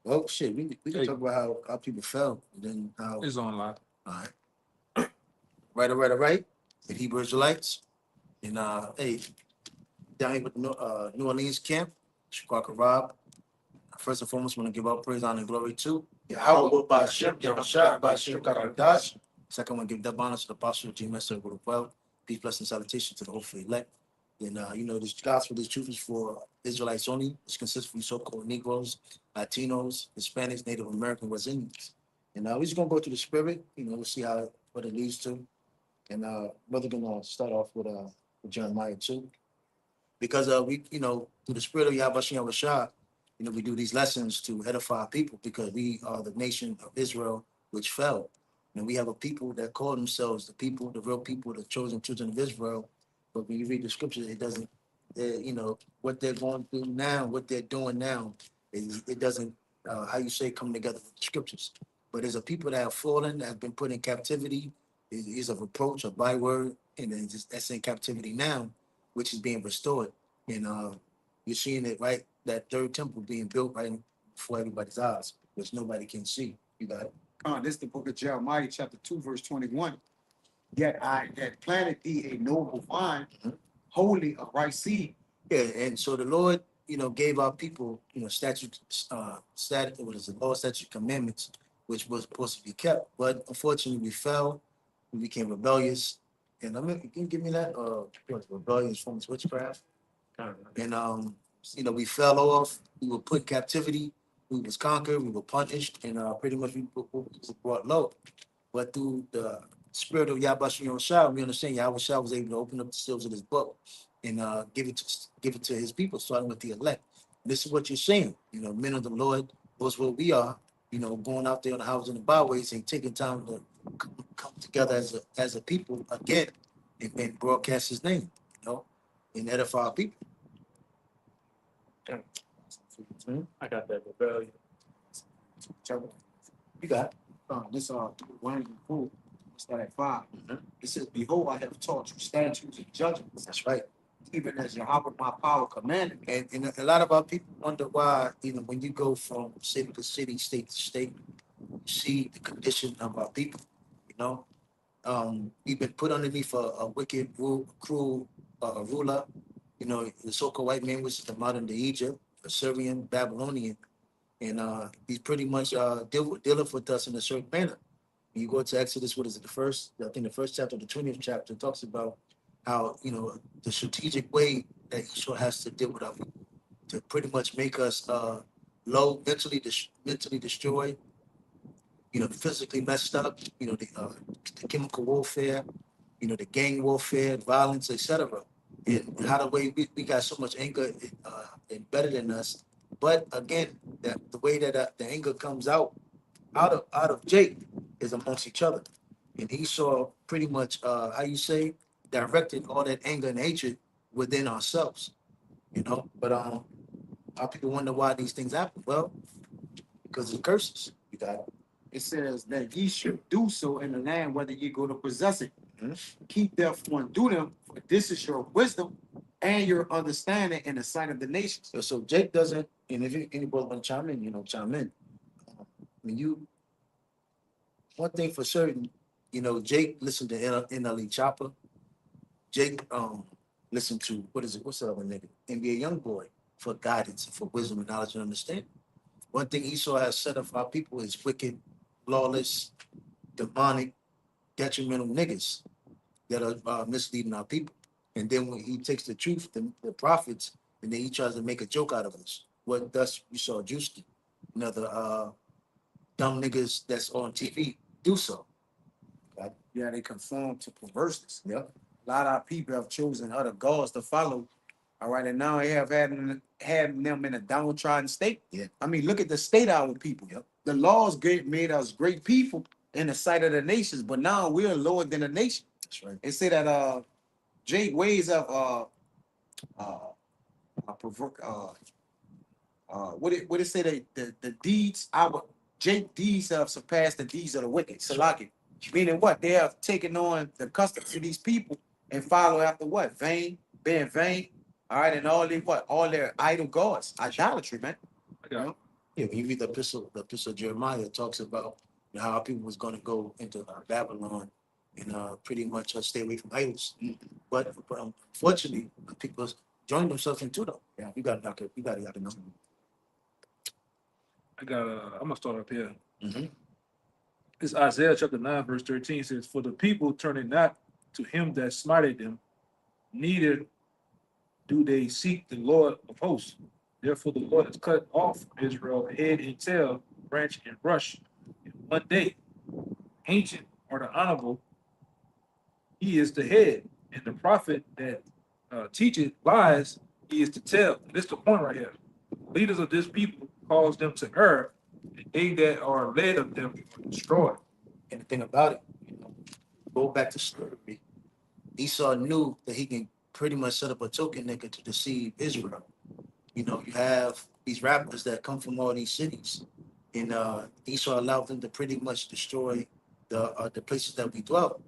Well, shit, we can talk about how people fell, and then how. It's on live. All right, right. The Hebrew Israelites, and hey, down here with the New Orleans camp, Chicago Rob. First and foremost, want to give all praise, honor, and glory to Yahweh Ba'Shem, Yahushua Ba'Shem Karadash. Second one, give that honor to the apostle of Jesus, well. Peace, blessing, salutation to the whole faith elect. And this gospel, this truth is for Israelites only. It's consistent of so-called Negroes, Latinos, Hispanics, Native American, West Indians. And we're just gonna go through the spirit. We'll see what it leads to. And brother gonna start off with Jeremiah 2. Because we, through the spirit of Yahweh Shah, we do these lessons to edify people because we are the nation of Israel which fell. And we have a people that call themselves the people, the real people, the chosen children of Israel. But when you read the scriptures, it doesn't, what they're going through now, what they're doing now, it doesn't, how you say, come together with the scriptures. But there's a people that have fallen, that have been put in captivity, is a reproach, a byword, and that's in captivity now, which is being restored. And you're seeing it right, that third temple being built right before everybody's eyes, which nobody can see. You got it. This is the book of Jeremiah, chapter 2, verse 21. Yet I had planted thee a noble vine, holy of right seed. Yeah, and so the Lord, gave our people, statutes, what is it, law, statute, commandments, which was supposed to be kept. But unfortunately, we fell, we became rebellious. And you can give me that, rebellious from witchcraft. And we fell off. We were put in captivity. We was conquered. We were punished, and pretty much we were brought low. But through the spirit of Yahweh Shah, we understand Yahweh Shah was able to open up the seals of this book and give it to his people, starting with the elect. This is what you're saying. Men of the Lord, those what we are. Going out there on the houses and the byways and taking time to come together as a people again and broadcast his name. And edify our people. I got that rebellion. You got This one of the four, start at 5. Mhm. It says, Behold, I have taught you statutes and judgments, That's right. even as Yahweh my power commanded. And a lot of our people wonder why, when you go from city to city, state to state, you see the condition of our people. You know, we've been put underneath a wicked, cruel ruler. The so-called white man, which is the modern day Egypt, Assyrian, Babylonian, and he's pretty much dealing with us in a certain manner. When you go to Exodus, what is it? I think the first chapter, the 20th chapter, talks about how the strategic way that Esau has to deal with our people to pretty much make us low, mentally destroyed, physically messed up, the chemical warfare, the gang warfare, violence, etc. And how the way we got so much anger embedded in us. But again, the way that the anger comes out of Jake is amongst each other. And Esau pretty much, how you say, directed all that anger and hatred within ourselves. But our people wonder why these things happen. Well, because of curses. You got it. It says that ye should do so in the land whether ye go to possess it. Keep therefore and do them, for this is your wisdom and your understanding in the sight of the nations. So Jake doesn't, and if anybody want to chime in, chime in. One thing for certain, Jake listened to NLE Chopper. Jake listened to, what's the other nigga? NBA Youngboy for guidance, for wisdom and knowledge and understanding. One thing Esau has set up for our people is wicked, lawless, demonic, detrimental niggas that are misleading our people. And then when he takes the truth, the prophets, and then he tries to make a joke out of us. What thus you saw Juicy, another dumb niggas that's on TV do so. Right? Yeah, they conform to perverseness. Yep. A lot of our people have chosen other gods to follow. All right, and now they have had them in a downtrodden state. Yeah. I mean, look at the state of our people. Yep. The laws made us great people in the sight of the nations, but now we're lower than the nation. That's right. They say that Jake ways of what it say that the deeds our Jake deeds have surpassed the deeds of the wicked. Salaki. Meaning what? They have taken on the customs of these people and follow after what? Being vain. All right, and all their idol gods, idolatry, man. I got Yeah, when you read the epistle of Jeremiah, it talks about how people was going to go into Babylon and pretty much stay away from idols. But unfortunately, people join themselves into them. Yeah, you got to you got to know. I'm gonna start up here. Mhm. It's Isaiah chapter 9, verse 13 says, "For the people turning not to him that smited them, neither do they seek the Lord of hosts. Therefore the Lord has cut off from Israel head and tail, branch and brush. In one day, ancient or the honorable, he is the head, and the prophet that teacheth lies, he is the tail." And this is the point right here. Leaders of this people cause them to err, and they that are led of them are destroyed. And the thing about it, go back to slavery. Esau knew that he can pretty much set up a token nigga to deceive Israel. You have these rappers that come from all these cities, and Esau allowed them to pretty much destroy the places that we dwell.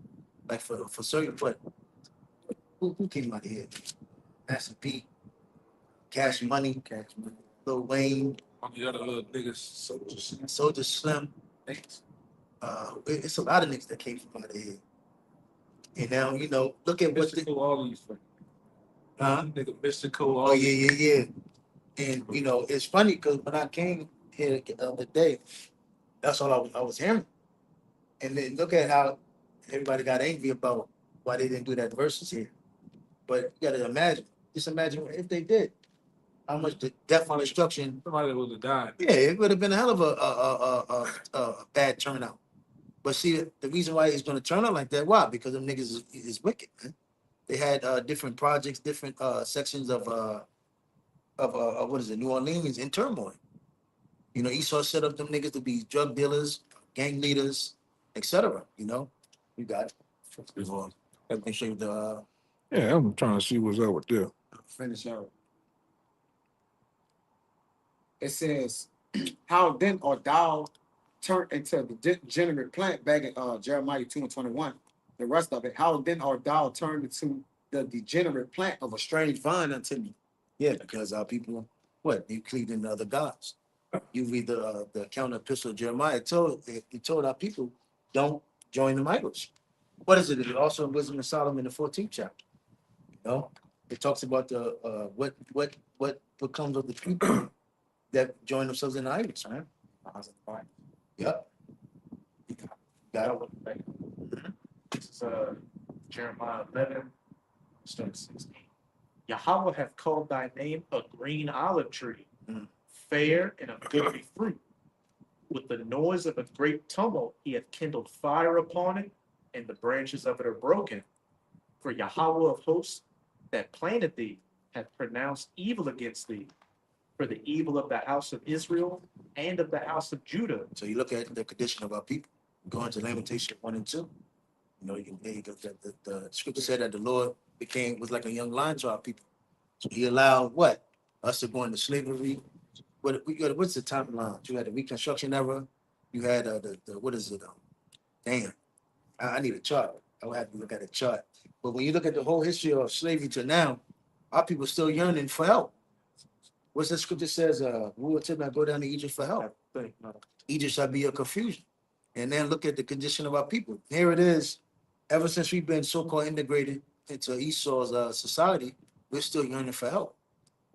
Like for certain, but who came out of here? Master P, Cash Money, Lil Wayne, On the other little niggas, so just Soldier Slim. It's a lot of niggas that came from out of here. And now, look at what the, mystical, all these things. huh? Nigga, mystical, all Oh these. yeah. And it's funny because when I came here the other day, that's all I was hearing. And then look at how everybody got angry about why they didn't do that verses here. But you gotta imagine, just imagine if they did, how much the death and destruction. Somebody that would have died. Yeah, it would have been a hell of a bad turnout. But see, the reason why it's going to turn out like that, why? Because them niggas is wicked, man. They had different projects, different sections of what is it, New Orleans in turmoil. Esau set up them niggas to be drug dealers, gang leaders, etc. You got it. Let me show you the. Yeah, I'm trying to see what's up with that. Finish out. It says, "How then art thou turned into the degenerate plant?" Back in Jeremiah 2:21. The rest of it. "How then art thou turned into the degenerate plant of a strange vine unto me?" Yeah, because our people, what you cleaved in other gods. You read the counter epistle of Jeremiah. He told our people, don't join the idols. What is it? It's also in Wisdom of Solomon, the 14th chapter. It talks about the what becomes of the people that join themselves in the idols, right? Yep. Got it. This is Jeremiah 11, start 16. Yahweh hath called thy name a green olive tree, fair and of goodly fruit. With the noise of a great tumult, he hath kindled fire upon it, and the branches of it are broken. For Yahweh of hosts that planted thee hath pronounced evil against thee, for the evil of the house of Israel and of the house of Judah. So you look at the condition of our people. Go into Lamentation 1 and 2. The scripture said that the Lord was like a young lion to our people. So he allowed what? Us to go into slavery. What's the timeline? You had the Reconstruction era. You had what is it? Damn, I need a chart. I would have to look at a chart. But when you look at the whole history of slavery to now, our people still yearning for help. What's the scripture says? We will tell go down to Egypt for help. Egypt shall be a confusion. And then look at the condition of our people. Here it is. Ever since we've been so-called integrated into Esau's society, we're still yearning for help.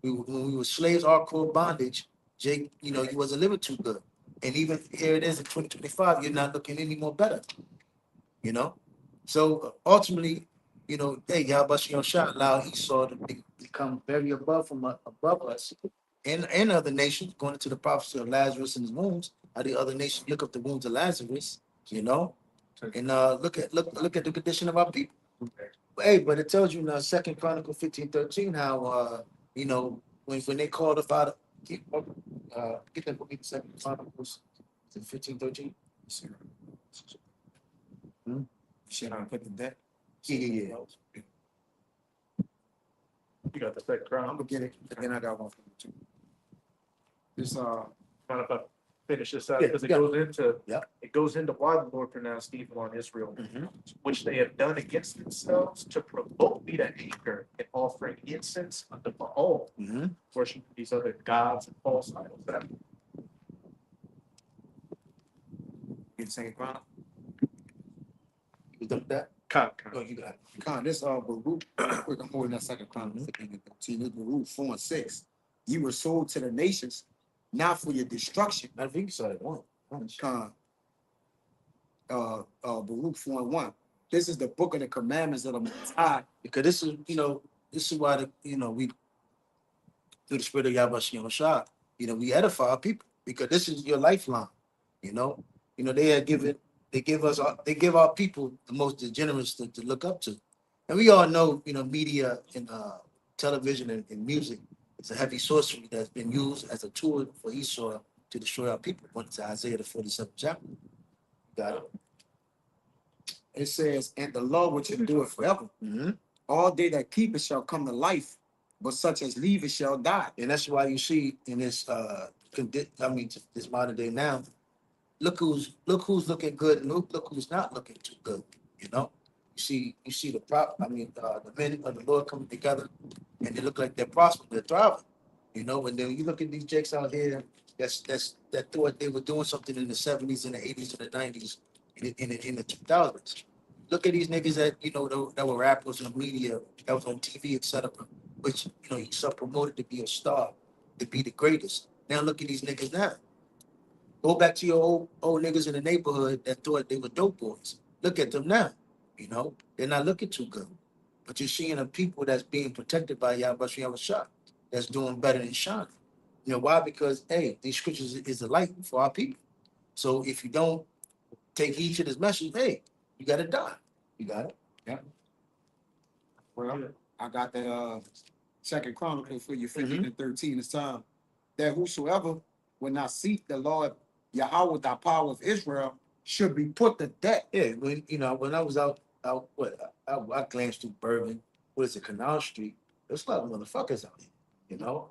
When we were slaves, our core bondage, Jake, he wasn't living too good. And even here it is in 2025, you're not looking any more better. So ultimately, hey, Yahweh Shah allowed Esau to become very above us and other nations, going into the prophecy of Lazarus and his wounds. How the other nations look up the wounds of Lazarus, and look at the condition of our people. Hey, but it tells you in 2 Chronicle 15:13 how when they called up out of get that book in 2 Chronicles 15:13. Shit, I'm putting that. Yeah. You got the second I'm crown. gonna get it, and then I got one for you too. This Mind if I finish this out? Yeah, Because yeah. it goes into why the Lord pronounced evil on Israel, Mhm. which they have done against themselves to provoke me to anger and offering incense unto Baal, Mhm. worshiping these other gods and false idols. Get the second Chronicle. You done with that? Oh, you got it. This Baruch, quick, I'm holding that second Chronicle 15 and 13. This Baruch 4 and 6. You were sold to the nations, not for your destruction. I think you saw that one. Con, Baruch 4 and 1. This is the book of the commandments of the Most High. Because this is, this is why we through the spirit of Yahweh Shah, we edify our people because this is your lifeline. They give our people the most degenerates to look up to. And we all know, media and television and music is a heavy sorcery that's been used as a tool for Esau to destroy our people. Went to Isaiah the 47th chapter. Got it. It says, and the law which endureth forever. Mm-hmm. All they that keep it shall come to life, but such as leave it shall die. And that's why you see in this this modern day now, look who's looking good and look who's not looking too good. You see the the men of the Lord coming together and they look like they're prospering, they're thriving. And then you look at these jakes out here that thought they were doing something in the 70s and the 80s and the 90s in the 2000s. Look at these niggas that were rappers in the media, that was on TV, etc. Which you saw promoted to be a star, to be the greatest. Now look at these niggas now. Go back to your old niggas in the neighborhood that thought they were dope boys. Look at them now. They're not looking too good. But you're seeing a people that's being protected by Yahweh Shah, that's doing better than shining. Why? Because these scriptures is a light for our people. So if you don't take heed to this message, you gotta die. You got it? Well, I got that second Chronicle for you, 15 and 13. It's time that whosoever will not seek the Lord Yahweh, the power of Israel, should be put to death. Yeah, when I was I glanced through Bourbon, Canal Street, there's a lot of motherfuckers out here, A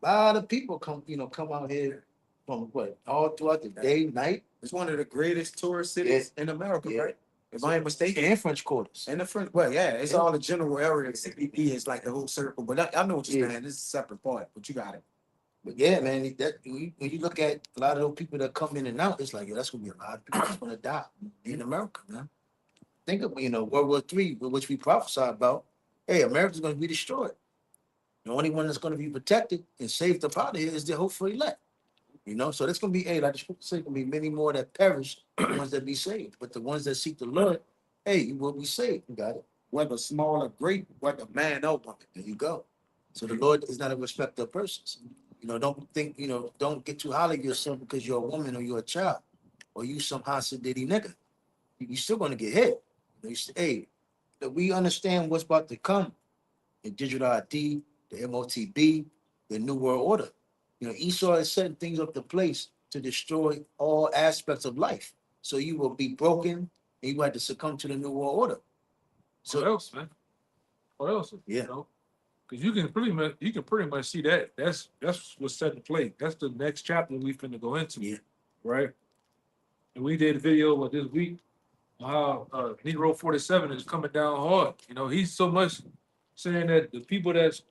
lot of people come out here from all throughout the day, night. It's one of the greatest tourist cities in America, right? If I ain't mistaken. And French Quarters. And the French, it's all the general area. CBD is like the whole circle, but I know what you're saying. This is a separate part, but you got it. But yeah, man, when you look at a lot of those people that come in and out, it's like, that's gonna be a lot of people that's gonna die in America, man. Think of World War III, which we prophesied about. America's gonna be destroyed. The only one that's gonna be protected and saved up out of here is the hopeful elect. So there's gonna be like the scripture says, gonna be many more that perish, the ones that be saved. But the ones that seek the Lord, you will be saved. You got it. Whether small or great, whether man or woman. There you go. So the Lord is not a respecter of persons. Don't think, don't get too high of yourself because you're a woman or you're a child or you some Hasidity nigga. You're still gonna get hit. That we understand what's about to come. The digital ID, the MOTB, the New World Order. Esau is setting things up to place to destroy all aspects of life. So you will be broken and you have to succumb to the New World Order. So what else, man? What else? Yeah. Because you can pretty much see that. That's what's set in play. That's the next chapter we finna go into. Yeah. Right? And we did a video this week how Negro 47 is coming down hard. He's so much saying that the people that's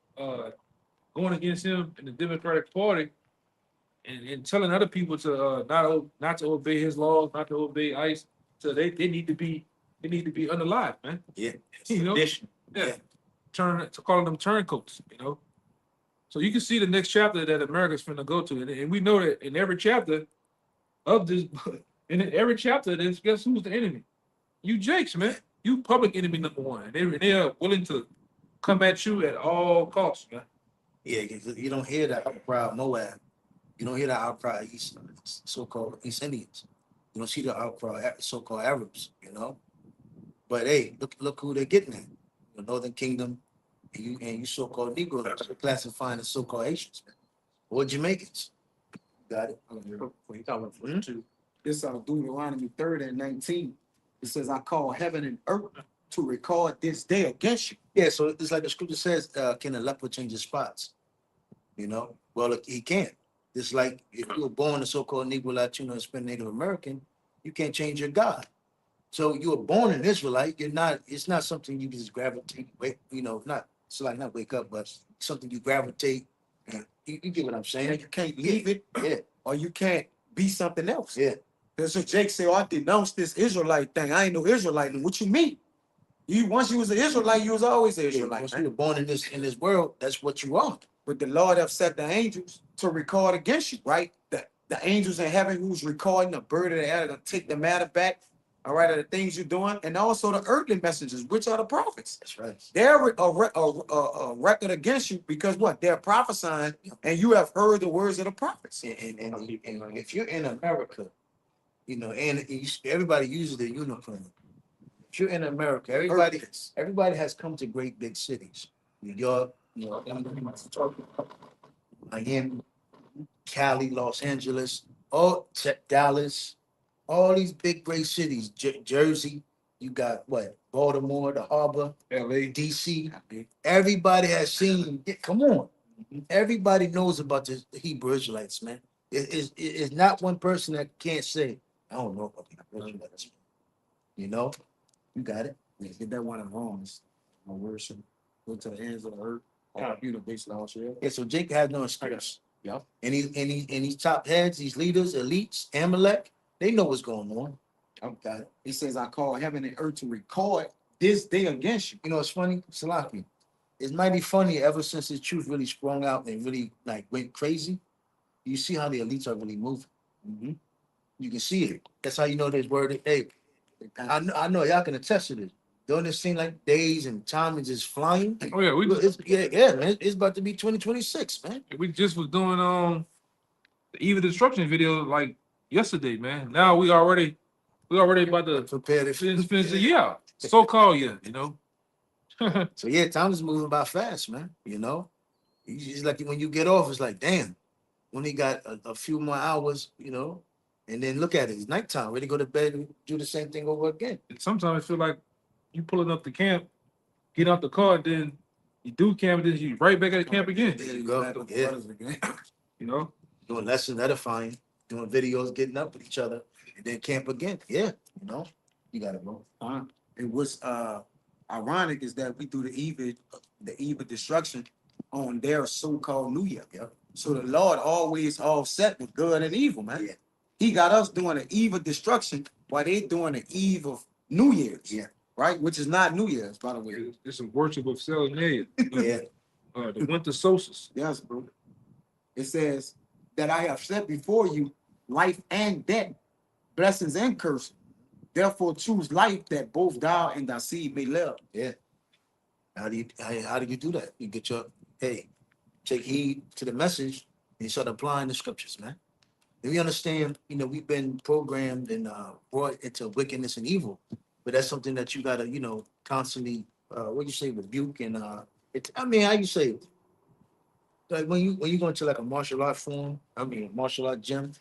going against him in the Democratic Party and telling other people to not to obey his laws, not to obey ICE, so they need to be unalive, man. Yeah. Yeah. Calling them turncoats, So you can see the next chapter that America's finna go to, and we know that in every chapter of this, and in every chapter, there's guess who's the enemy? You Jakes, man. You public enemy number one. They are willing to come at you at all costs, man. Yeah, you don't hear that outcry of Moab. You don't hear that outcry of so-called East Indians. You don't see the outcry of so-called Arabs, But look who they're getting at. The Northern Kingdom and you so-called Negroes classifying as so-called Haitians, man. Or Jamaicans. Got it. This Deuteronomy 30 and 19. It says, I call heaven and earth to record this day against you. Yeah, so it's like the scripture says, can a leopard change his spots? Well, he can't. It's like if you were born a so-called Negro, Latino, Hispanic, Native American, you can't change your God. So you were born an Israelite. It's not something you just gravitate, not wake up, but something you gravitate. You get what I'm saying? And you can't leave it, Yeah. or you can't be something else. Yeah. And so Jake said, "Oh, I denounced this Israelite thing. I ain't no Israelite." And what you mean? You once you was an Israelite, you was always an Yeah, Israelite. once Man. you were born in this world, that's what you are. But the Lord have set the angels to record against you, right? The angels in heaven who's recording the bird of the air to take the matter back, all right, of the things you're doing, and also the earthly messengers, which are the prophets. That's right. They're a record against you because what? They're prophesying, and you have heard the words of the prophets. And if you're in America, everybody uses the uniform. If you're in America, everybody has come to great big cities. New York, Miami, Cali, Los Angeles, Dallas, all these big great cities, Jersey, you got what? Baltimore, the harbor, LA. DC. Everybody has seen it. Come on. Everybody knows about the Hebrew Israelites, man. It's not one person that can't say, I don't know about the Hebrew Israelites. You know, you got it. Yeah, get that one in Romans. My worship. Go to the ends of the earth. You based on shit. Yeah, so Jake had no excuse. Yeah. And these top heads, these leaders, elites, Amalek, they know what's going on. I've got it. He says, I call heaven and earth to record this day against you. You know, it's funny, Salaki. It's mighty funny ever since the truth really sprung out and really like went crazy. You see how the elites are really moving. You can see it. That's how you know there's word. Hey, I know y'all can attest to this. Don't it seem like days and time is just flying? Oh yeah, Man. It's about to be 2026, man. we just was doing the Eve of Destruction video like yesterday, man. Now we already about to Prepare to finish the year. So-called year, you know. So yeah, time is moving by fast, man. It's like when you get off, it's like, damn, only got a few more hours, and then look at it, it's nighttime, ready to go to bed and do the same thing over again. And sometimes I feel like you pulling up the camp, get out the car, and then you do camp, and then you right back at the camp again. There you go. Yeah. You know, Doing lessons, edifying, doing videos, getting up with each other, and then camp again. Yeah, you gotta go. It was ironic is that we do the eve of destruction on their so-called New Year. Yeah. So the Lord always offset with good and evil, man. Yeah. He got us doing the eve of destruction while they doing the eve of New Year's. Yeah. Right? Which is not New Year's, by the way. it's a worship of Saturnalia. Yeah. The winter solstice. Yes, bro. It says that I have set before you life and death, blessings and curses. Therefore, choose life that both thou and thy seed may live. Yeah. How do you do that? You get take heed to the message and start applying the scriptures, man. And we understand, we've been programmed and brought into wickedness and evil, but that's something that you gotta, constantly what you say, rebuke and how you say it? Like when you go into like a martial art martial art gym,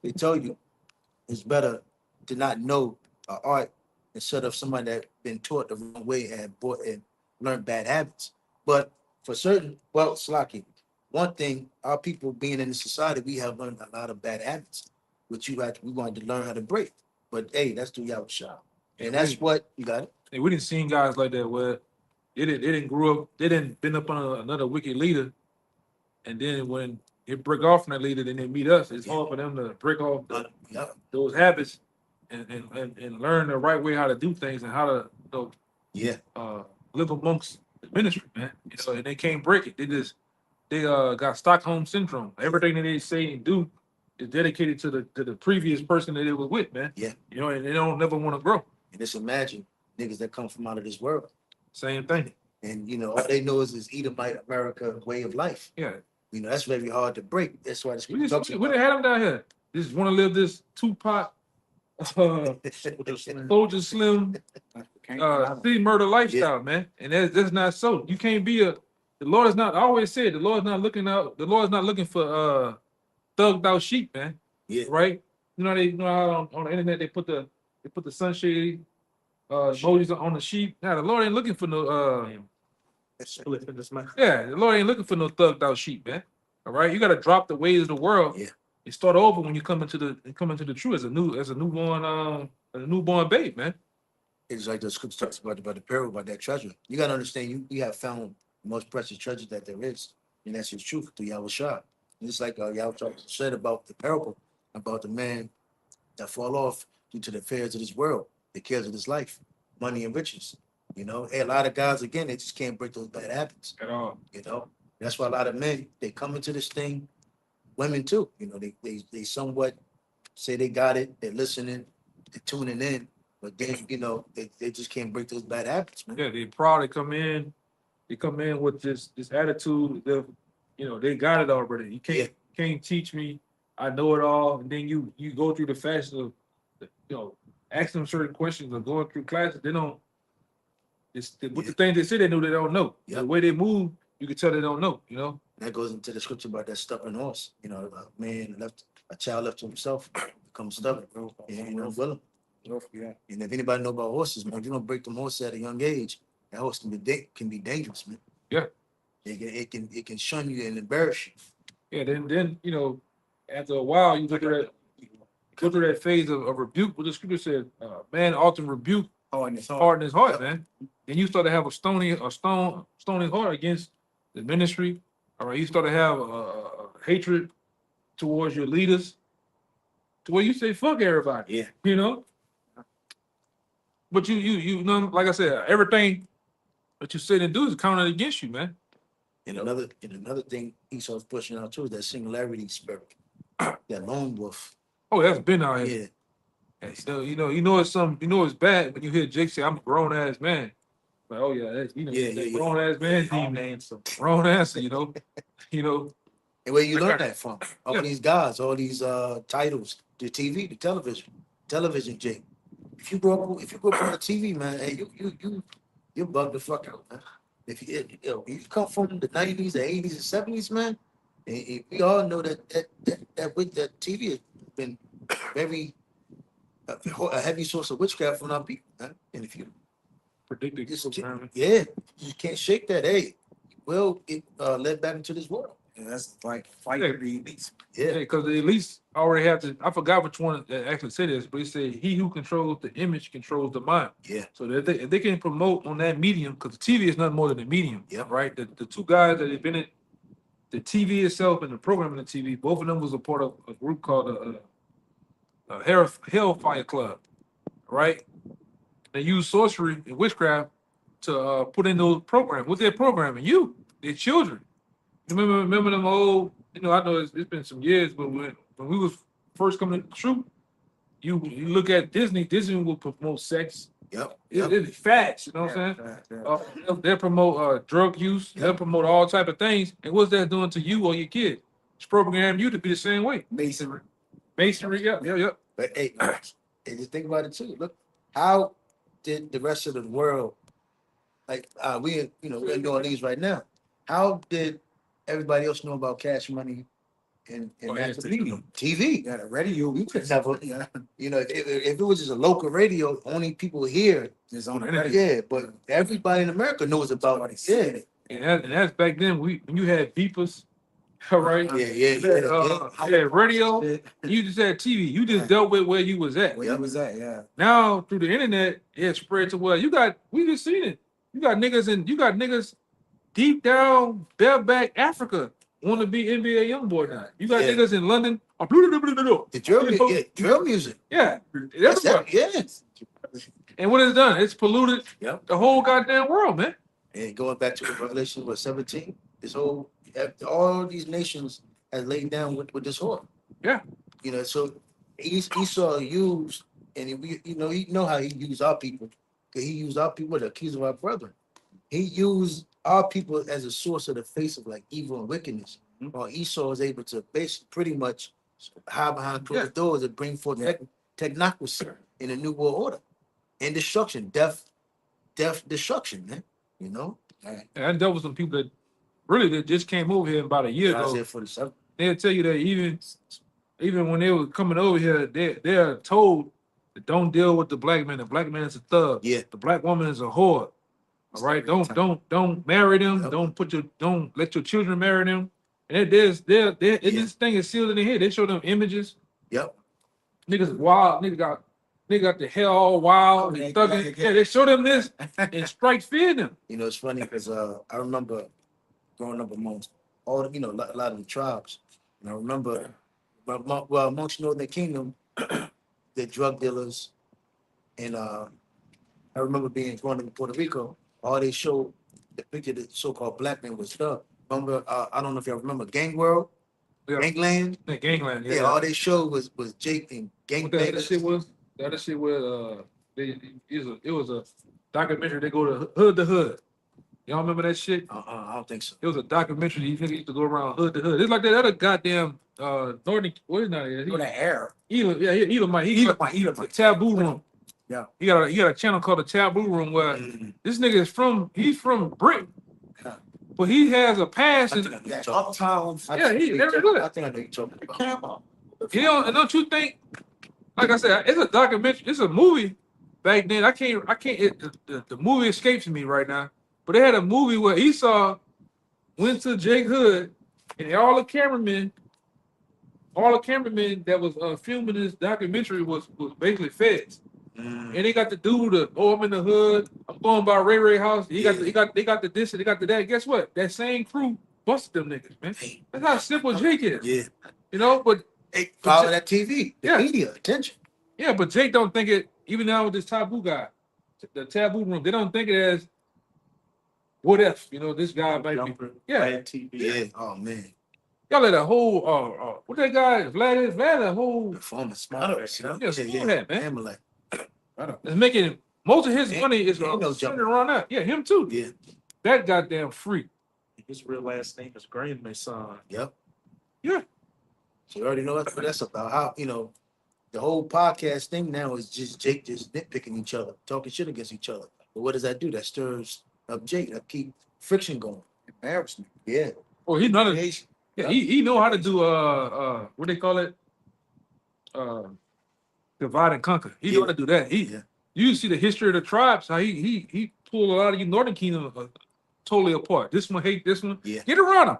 they tell you it's better to not know art instead of somebody that been taught the wrong way and bought and learned bad habits. But for certain, Slaki, one thing, our people being in the society, we have learned a lot of bad habits, which we wanted to learn how to break. But hey, that's the Yahweh Shah. And that's what you got it. And we didn't see guys like that where they didn't grow up, they didn't been up on another wicked leader. And then when they break off from that leader, then they meet us. It's hard for them to break off those habits and learn the right way how to do things and how to live amongst the ministry, man. And they can't break it. They got Stockholm syndrome. Everything that they say and do is dedicated to the previous person that they was with, man. Yeah. And they don't never want to grow. And just imagine niggas that come from out of this world. Same thing. And all they know is this Edomite America way of life. Yeah. That's very hard to break. That's why We done had them down here. Just want to live this Tupac, Soldier Slim, city murder lifestyle, man. And that's not so. You can't be the Lord is not, I always said, the Lord is not looking for thugged out sheep, man. Yeah. Right? How on the internet they put the sunshade emojis on the sheep. Now the Lord ain't looking for no the Lord ain't looking for no thugged out sheep, man. All right, you got to drop the ways of the world. Yeah. And start over when you come into the truth as a newborn babe, man. It's like the scripture talks about the parable about that treasure. You got to understand, you have found the most precious treasure that there is, and that's his truth through Yahweh Shah. And it's like Yahweh Shah said about the parable about the man that fall off due to the affairs of this world, the cares of this life, money and riches. You know, and a lot of guys again, they just can't break those bad habits. At all. You know, that's why a lot of men they come into this thing, women too. You know, they somewhat say they got it, they're listening, they're tuning in, but then you know they just can't break those bad habits, man. Yeah, they proud. They come in with this attitude. They got it already. You can't teach me. I know it all. And then you go through the fashion of, ask them certain questions or going through classes. They don't. With the things they say they know, they don't know. Yeah. The way they move, you can tell they don't know. You know. That goes into the scripture about that stubborn horse. You know, a child left to himself becomes stubborn. And you know, willing. Yeah. And if anybody know about horses, man, if you don't break them horses at a young age, that horse can be dangerous, man. Yeah. It can shun you and embarrass you. Yeah. Then after a while, you go through that phase of rebuke. What the scripture said, man often rebuke harden his heart, man. Then you start to have a stony heart against the ministry. All right, you start to have a hatred towards your leaders, to where you say fuck everybody. Yeah. You know. But you know, like I said, everything that you say and do is counted against you, man. And another thing Esau's pushing out too is that singularity spirit, that lone wolf. Oh, that's been out here. Yeah, And so, it's bad when you hear Jake say, "I'm a grown ass man." Like, oh yeah, that's, that grown ass man. Grown answer. Grown answer. You know. and where you learn that from? All Yeah. these guys, all these titles, the TV, the television, Jake. If you grow up on the TV, man, hey, you bug the fuck out, man. If you come from the 90s, the 80s, and 70s, man, and we all know that with that TV has been very a heavy source of witchcraft from our people, man. And if you Predicted just programming. you can't shake that. Hey, we'll get led back into this world. Yeah, that's like fight Yeah. the elites. Yeah, because they at least already have to. I forgot which one that actually said this, but he said, "He who controls the image controls the mind." yeah, So that if they can promote on that medium, because the TV is nothing more than a medium. Yeah. Right. The two guys that invented the TV itself and the programming of the TV, both of them was a part of a group called Hellfire Club. Right. They use sorcery and witchcraft to put in those programs. What they're programming their children. Remember them old. I know it's been some years, but when we was first coming to the truth, you look at Disney will promote sex. yep. It's facts, you know what I'm saying? They'll promote drug use, Yep. they'll promote all type of things. And what's that doing to you or your kid? It's programming you to be the same way. Masonry. Masonry, yeah. But hey, just think about it too. Look, how did the rest of the world, like we're in New Orleans right now, how did everybody else know about Cash Money and it's TV? Yeah, the radio. We could never, Yeah, if it was just a local radio, only people here. it's on the Yeah. radio. Yeah, but everybody in America knows about it. Yeah, And that's back then when you had beepers, all right? yeah. Radio, you just had TV. You just dealt with where you was at. Where you was at? Yeah. Now through the internet, it spread to where we just seen it. You got niggas deep down bareback Africa want to be NBA YoungBoy now. You got Yeah. niggas in London. The drill music. Yeah, That's everywhere. yes. And what it's done, it's polluted Yep. the whole goddamn world, man. And going back to the Revelation, 17, all these nations has laid down with this whore. Yeah. So Esau used, and you know how he used our people. 'Cause he used our people to accuse of our brethren. He used our people as a source of the face of like evil and wickedness. While Esau was able to pretty much hide behind closed doors and bring forth technocracy in a new world order and destruction, death, destruction, man. And there was some people that just came over here about a year ago. Isaiah 47. They'll tell you that even when they were coming over here, they're told that don't deal with the black man. The black man is a thug. Yeah. The black woman is a whore. All right. Don't marry them. Yep. Don't let your children marry them. And this thing is sealed in the head. They show them images. Yep. Niggas wild. Nigga got the hair all wild and thugging. Yeah, they show them this and strike fear in them. It's funny because I remember growing up amongst all a lot of the tribes. And I remember amongst Northern Kingdom, they're drug dealers. And I remember going to Puerto Rico, all they showed depicted the so-called black man was thug. Remember, I don't know if y'all remember Gang World, Yeah. Gangland? That Gangland, Yeah, all they showed was Jake and gang What the other shit bangers. was? The other shit was it was a documentary. They go to hood to hood. Y'all remember that shit? I don't think so. It was a documentary. These niggas used to go around hood to hood. It's like that other goddamn Northern. What is that? Go to air. Elam, yeah, Elamite. Elamite. Taboo Room. Yeah. He got a channel called the Taboo Room where Mhm. this nigga is he's from Britain, Yeah. but he has a past I in. think I know you're talking about. Uptown. Yeah, he very good. I think I know you're talking about. Camera. And don't you think? Like I said, it's a documentary. It's a movie. Back then, I can't. The movie escapes me right now. But they had a movie where Esau went to Jake Hood, and all the cameramen that was filming this documentary was basically feds. Mm. And they got the dude, I'm in the hood. I'm going by Ray house. They got the this, and they got the that. Guess what? That same crew busted them niggas, man. Hey, That's how simple Jake is. yeah. You know, but Hey, power that TV, the Yeah. media, attention. yeah, but Jake don't think it, even now with this taboo guy, the Taboo Room, they don't think it as what if, this guy might be. Yeah. Yeah. Oh man. Y'all let a whole what that guy Vlad a whole Performance smart. Yeah, smart hat, man. Amalek. is making most of his Ain't- money is ain't no centered jumping. around that. Yeah, him too. Yeah. That goddamn freak. His real last name is Graham, my son. Yep. Yeah. So you already know what that's about. How the whole podcast thing now is just Jake just nitpicking each other, talking shit against each other. But what does that do? That stirs up Jake. That keep friction going. Embarrassment. Yeah. Oh, he none of Creation. yeah, he know how to do what they call it? Divide and conquer. He know how to do that. Yeah. You see the history of the tribes, how he pulled a lot of you Northern Kingdom totally apart. This one hate this one. Yeah. Get around them.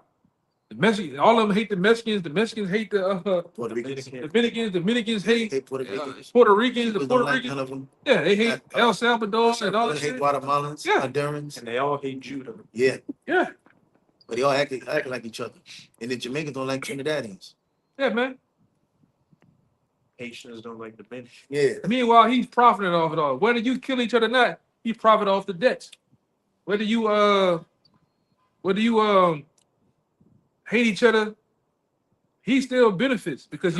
The Mexican, all of them hate the Mexicans. The Mexicans hate the Puerto Ricans. Dominicans. Dominicans hate Hate Puerto Ricans. Puerto Ricans. The People Puerto don't like Ricans. none of them. Yeah, they hate El Salvador and all They that hate shit. Guatemalans, Yeah. Hondurans. And they all hate Judah. Yeah. Yeah, But they all act like each other. And the Jamaicans don't like Trinidadians. yeah, man. Haitians don't like the bench. Yeah. Meanwhile, he's profiting off it all. Whether you kill each other or not, he profit off the debts. Whether you hate each other, he still benefits because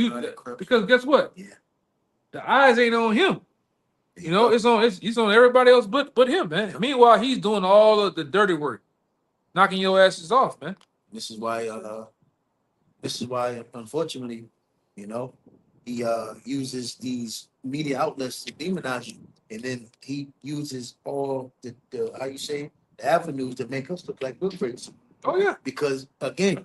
guess what? Yeah. The eyes ain't on him. It's on everybody else but him, man. Meanwhile, he's doing all of the dirty work, knocking your asses off, man. This is why unfortunately, he uses these media outlets to demonize you. And then he uses all the how you say the avenues that make us look like we're crazy. Oh yeah, Because again,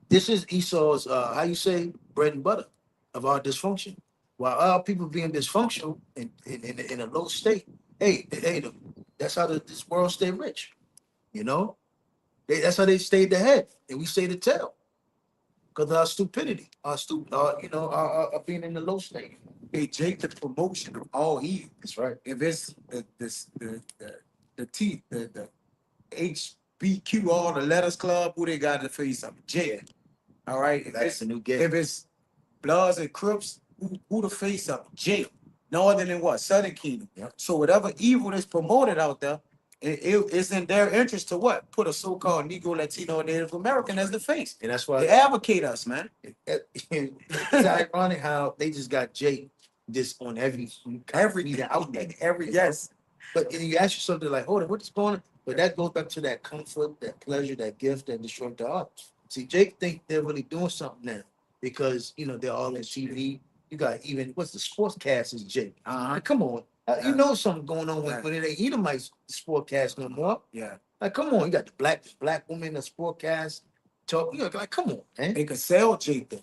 this is Esau's how you say bread and butter of our dysfunction. While our people being dysfunctional in a low state, that's how this world stay rich. That's how they stayed the head, and we stay the tail. Because of our stupidity, our being in the low state. Hey, Jake, the promotion of all evil. That's right. If it's the HBQ, all the letters club, who they got to face up? Jake. All right. If That's it's, the new game. if it's Bloods and Crips, who the face up? Jake. Northern and what? Southern Kingdom. Yep. So whatever evil is promoted out there, it's in their interest to what? Put a so-called Negro, Latino, Native American as the face. And that's They why advocate us, man. it's ironic how they just got Jake just on every media outlet. Yes. But then you ask yourself, they're like, hold on, what's going on? But that goes back to that comfort, that pleasure, that gift that destroyed the art. See, Jake think they're really doing something now because they're all in TV. You got even what's the sportscast is Jake. Like, come on. You know something going on when it ain't Edomites sportcast no more. Yeah. Like, come on, you got the black woman in the sportcast talk. Like, come on, man. They could sell Jake though,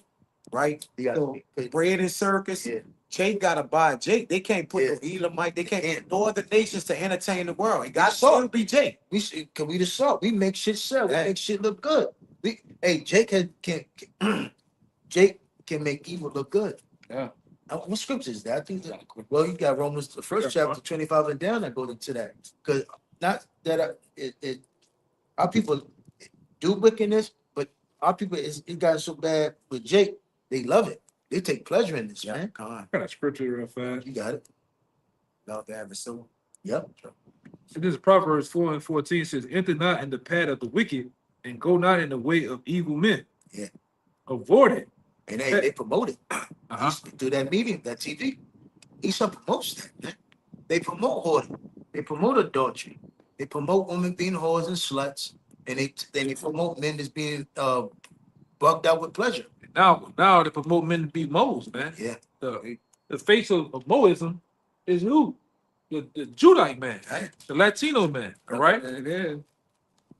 right? You got So, bread and circus. Yeah. Jake gotta buy Jake. They can't put Yeah. the Elamite. They can't no other nations to entertain the world. It got to saw still be Jake. we just saw. We make shit sell. We Yeah. make shit look good. Jake Jake can make evil look good. Yeah. What scripture is that? I think well, you got Romans, the first chapter, 25 and down that goes into that. Because not that our people do wickedness, but our people it got so bad with Jake, they love it. They take pleasure in this, Yeah, man. con. Got a scripture real fast. You got it. Love to have it so. Yep. So this is Proverbs 4:14 says, "Enter not in the path of the wicked, and go not in the way of evil men." Yeah. Avoid it. And they promote it. Uh-huh. Through that medium, that TV. Esau promotes that, man. They promote hoarding. They promote adultery. They promote women being whores and sluts. And they promote men as being bugged out with pleasure. Now they promote men to be moles, man. Yeah. The face of Moism is who? The Judite man, Right. the Latino man. All right. It is.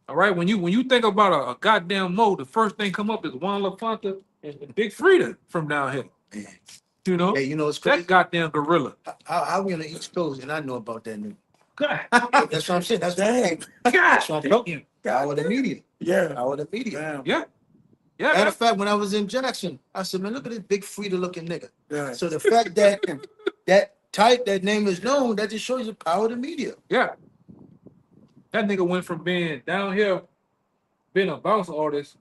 All right. When you think about a goddamn Mo, the first thing come up is Juan LaFonta and Big Frida from down here. Man. You know, Hey, you know it's crazy. that goddamn gorilla. How we on the East Coast and I know about that nigga. God, That's what I'm saying. That's Dang. that's what I'm damn. talking. Power the media. Yeah. Power the media. Damn. Yeah. Yeah. Matter man. of fact, when I was in Jackson, I said, man, look at this Big Frida looking nigga. Yeah. So the fact that that name is known, that just shows the power of the media. Yeah. That nigga went from being down here, being a bounce artist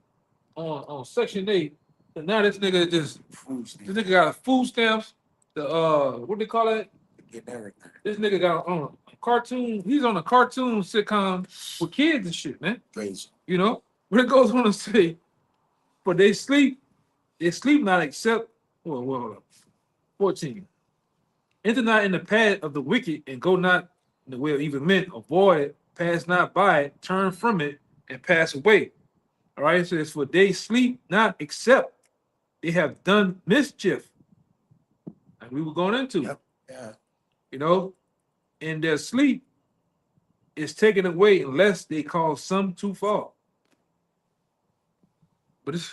on Section 8, and now this nigga this nigga got a food stamps, the what they call it? Get everything. This nigga got on a cartoon, he's on a cartoon sitcom with kids and shit, man. Crazy. You know? But it goes on to say, but they sleep not except hold up. 14. Enter not in the path of the wicked, and go not in the way of evil men. Avoid it, pass not by it, turn from it, and pass away. All right, so it's for they sleep not except they have done mischief. And we were going into, Yep. Yeah. you know, and their sleep is taken away unless they cause some to fall. But it's,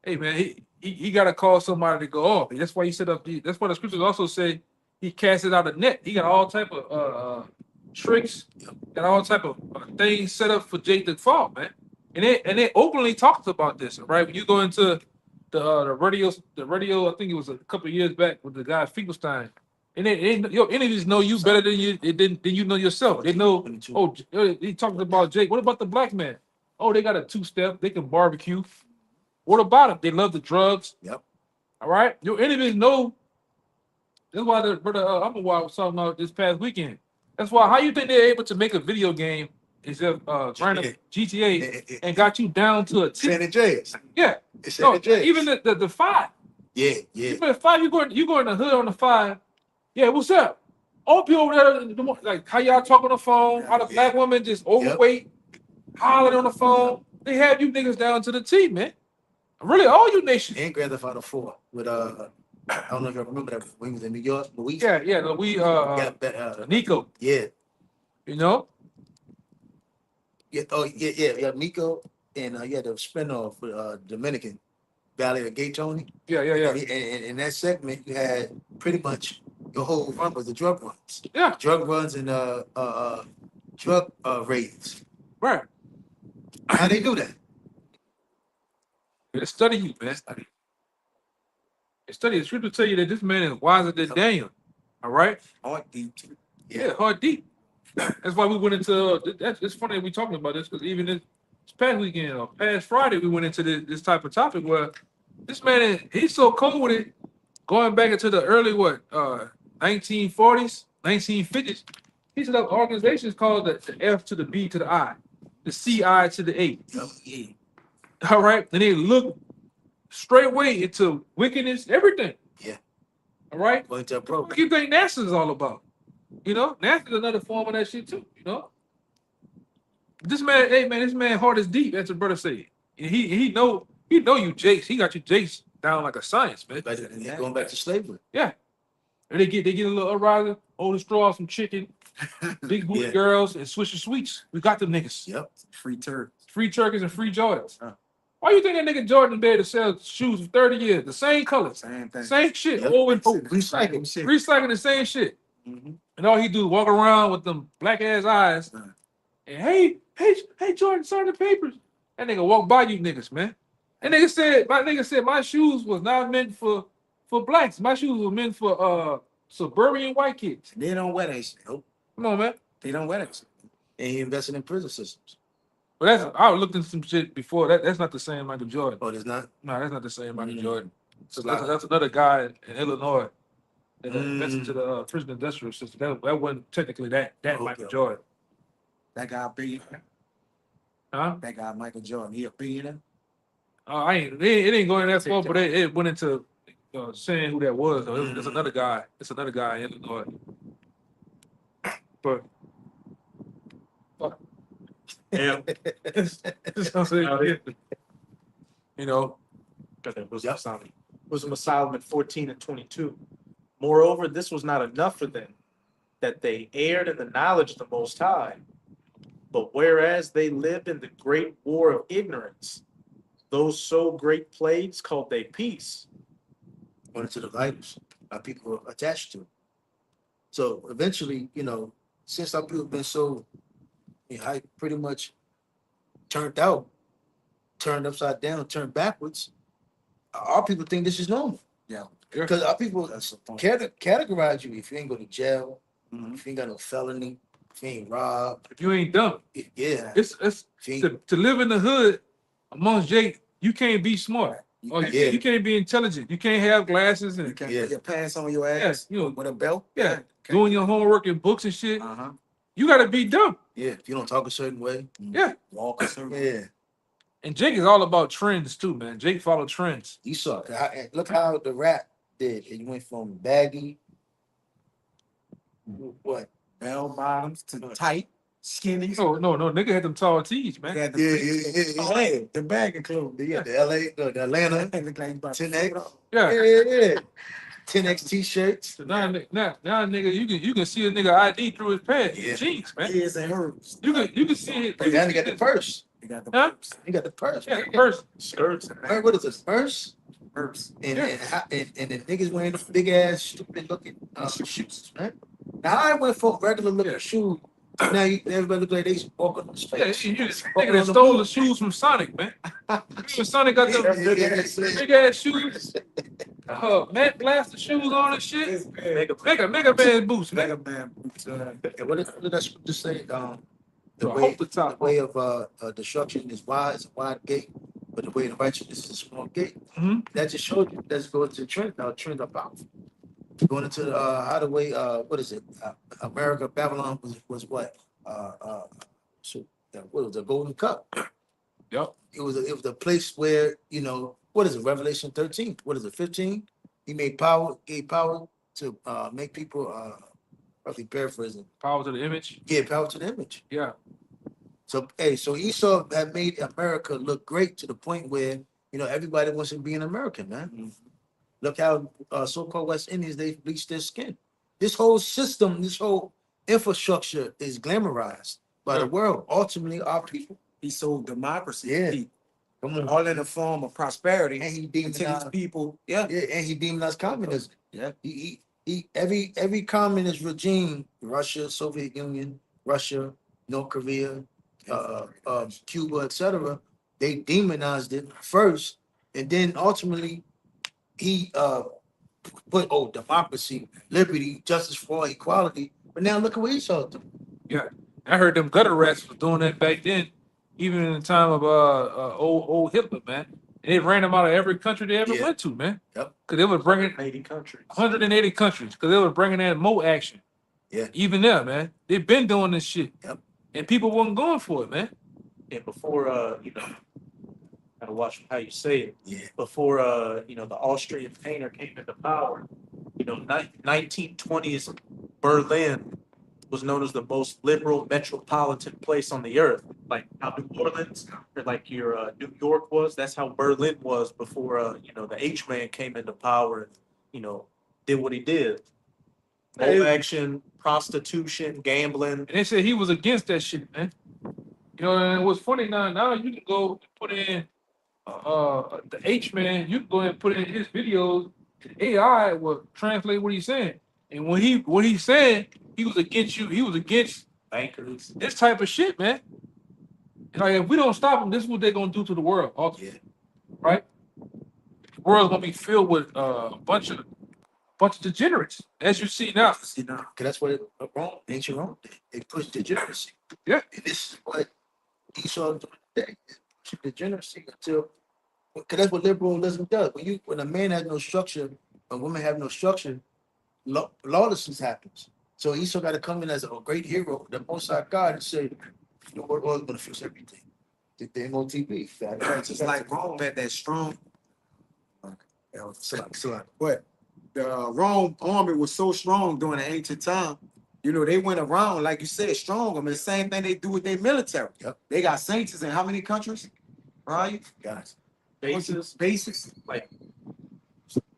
hey man, he got to call somebody to go off. That's why he set up. That's why the scriptures also say he casted out a net. He got all type of tricks, got all type of things set up for Jake to fall, man. And they openly talked about this, right? When you go into the radio, I think it was a couple of years back with the guy Finkelstein, and your enemies know you better than you know yourself. They know. Oh, he talked about Jake. What about the black man? Oh, they got a two-step. They can barbecue. What about it? They love the drugs. Yep. All right. Your enemies know. That's why the brother Amawar was talking about this past weekend. That's why. How you think they're able to make a video game instead of random GTA and got you down to a T? San Andreas. Yeah. It's No, San Andreas. even the 5. Yeah, yeah. Even the 5, you go in the hood on the 5. Yeah, what's up? All people over there, in the like how y'all talk on the phone, how the black woman just overweight, hollering on the phone. They have you niggas down to the T, man. Really, all you nations. And Grand Theft Auto 4 with I don't know if you remember that when he was in New York, Luis. Yeah, no, we Nico, Yeah. you know? Yeah. Oh, yeah. Nico and you had the spinoff with Dominican Valley of Gay Tony. Yeah. And in that segment, you had pretty much the whole run was the drug runs. Yeah, Drug runs and drug raids. right. How they do that? Let's study you, man. Study. The scripture tell you that this man is wiser than Daniel. All right? Heart deep too. Yeah, hard deep. That's why we went into it's funny that we talking about this because even this past weekend or past Friday, we went into this type of topic where this man he's so cold with it, going back into the early 1940s, 1950s. He set up organizations called the F to the B to the I, the CI to the A. Yeah. All right, and they look straight away into wickedness, everything. Yeah. All right. Going to a What program. do you think NASA is all about? You know, NASA is another form of that shit too. You know, this man heart is deep. As the brother said, and he know you Jace. He got you Jace down like a science, man. But going back to slavery. And they get a little uprising, hold the straw off some chicken, big booty Yeah. girls, and Swisher Sweets. We got them niggas. Yep. Free turf. Free turkeys and free Jordans. Huh. Why you think that nigga Jordan been able to sell shoes for 30 years? The same colors, Same thing. same shit, Yep. over and over. Recycle. Recycling the same shit. Mhm. And all he do is walk around with them black ass eyes. Right. And hey, Jordan, sign the papers. That nigga walk by you niggas, man. And my nigga said my shoes was not meant for blacks. My shoes were meant for suburban white kids. They don't wear that shit. Nope. Come on, man. They don't wear that shit. And he invested in prison systems. But I looked into some shit before. That's not the same Michael Jordan. Oh, there's not? No, that's not the same Michael Mhm. Jordan. So that's another guy in Illinois that Mm. invested to the prison industrial system. That wasn't technically that Okay. Michael Jordan. That guy billionaire. Huh? That guy Michael Jordan. He a billionaire. It didn't go in that far, but it went into saying who that was. Though. It's another guy. It's another guy in Illinois. But Yeah. it's what I'm saying. You know, Got that Yep. Wisdom of Solomon 14:22. Moreover, this was not enough for them, that they erred in the knowledge of the Most High. But whereas they lived in the great war of ignorance, those so great plagues called they peace. One to the Bibles, our people are attached to it. So eventually, since our people have been so, pretty much turned out, turned upside down, turned backwards, our people think this is normal. Yeah. Because our people That's the point. categorize you if you ain't go to jail, Mhm. if you ain't got no felony, if you ain't robbed, if you ain't dumb, yeah. it's If you ain't, to live in the hood amongst Jake. You can't be smart. You Or can't, Yeah. you can't be intelligent. You can't have glasses you and can't Yeah. put your pants on your ass with a belt. yeah, doing your homework and books and shit. Uh-huh. You gotta be dumb. yeah, if you don't talk a certain way, Yeah. Walk a certain yeah. And Jake is all about trends too, man. Jake follow trends. You saw look how the rap did. It went from baggy, what? bell bottoms to tight, skinny. No, nigga had them tall tees, man. Got Yeah, the the bag of clothes. They got the LA, the Atlanta, Look like he about to 10X. flip it off. Yeah. yeah. 10X t-shirts. So now, nigga, you can see a nigga ID through his pants, Yeah. jeans, man. His and hers. You can see it. Hey, now they got the purse. They got the Huh? purse. They got the purse. Yeah, first. Skirts and What is this? Purse? Purse. And, Yeah. and the niggas wearing the big ass, stupid looking shoes, man. Now I went for regular looking Yeah. shoes. Now everybody look like they walking on the Yeah, street. you nigga that stole the shoes from Sonic, man. Remember Sonic got them big ass shoes, Matt Blaster shoes on and shit. It's bad. Mega Man boots, man. Mega Man boots. And what did I just say? The I way, hope the top. way of destruction is wide, it's a wide gate, but the way of righteousness is a small gate. Mhm. That just showed you. Let's go into trend now. Trend are powerful. Going into how the way what is it? America Babylon was what? So what was the Golden Cup? Yep. It was a place where what is it? Revelation 13. What is it? 15. He gave power to make people roughly paraphrasing. Power to the image. Give power to the image. Yeah. So so Esau had made America look great to the point where everybody wants to be an American, man. Look how so-called West Indians, they bleach their skin. This whole system, this whole infrastructure is glamorized by the world. Ultimately, our people. He sold democracy. Yeah. He, Come on. all in the form of prosperity. And he To these demonized, people. Yeah. and he demonized communism. Yeah. He every communist regime, Russia, Soviet Union, Russia, North Korea, Cuba, etc., they demonized it first, and then ultimately he put democracy, liberty, justice for all, equality. But now look at what Esau do. I heard them gutter rats was doing that back then, even in the time of old Hitler, man. And they ran them out of every country they ever Yeah. went to, man. Yep. Because they were bringing 80 countries. 180 countries, because they were bringing in more action. Yeah. Even there, man. They've been doing this shit. Yep. And people wasn't going for it, man. And before, gotta watch how you say it. Yeah. Before, the Austrian painter came into power, 1920s Berlin was known as the most liberal metropolitan place on the earth. Like how New Orleans or like your New York was, that's how Berlin was before, the H-man came into power and, did what he did. No action, prostitution, gambling. And they said he was against that shit, man. And what's funny now you can go put in the H-man, you can go and put in his videos, AI will translate what he's saying. And what he's saying, he was against you, he was against Bankers. this type of shit, man. And like if we don't stop them, this is what they're gonna do to the world, ultimately. Right? The world's gonna be filled with a bunch of degenerates, as you see now. Because that's what ancient Rome did. They pushed degeneracy. Yeah. And this is what Esau did today. Push degeneracy until Because that's what liberalism does. When a man has no structure, a woman have no structure, lawlessness happens. So Esau got to come in as a great hero, the Most High God, and say, "You know what? God's gonna fix everything." The MOTB. It's just like Rome had that strong, but the Rome army was so strong during the ancient time. You know, they went around, like you said, strong. I mean, the same thing they do with their military. Yep. They got saints in how many countries? Right? Guys, Bases, Bases. like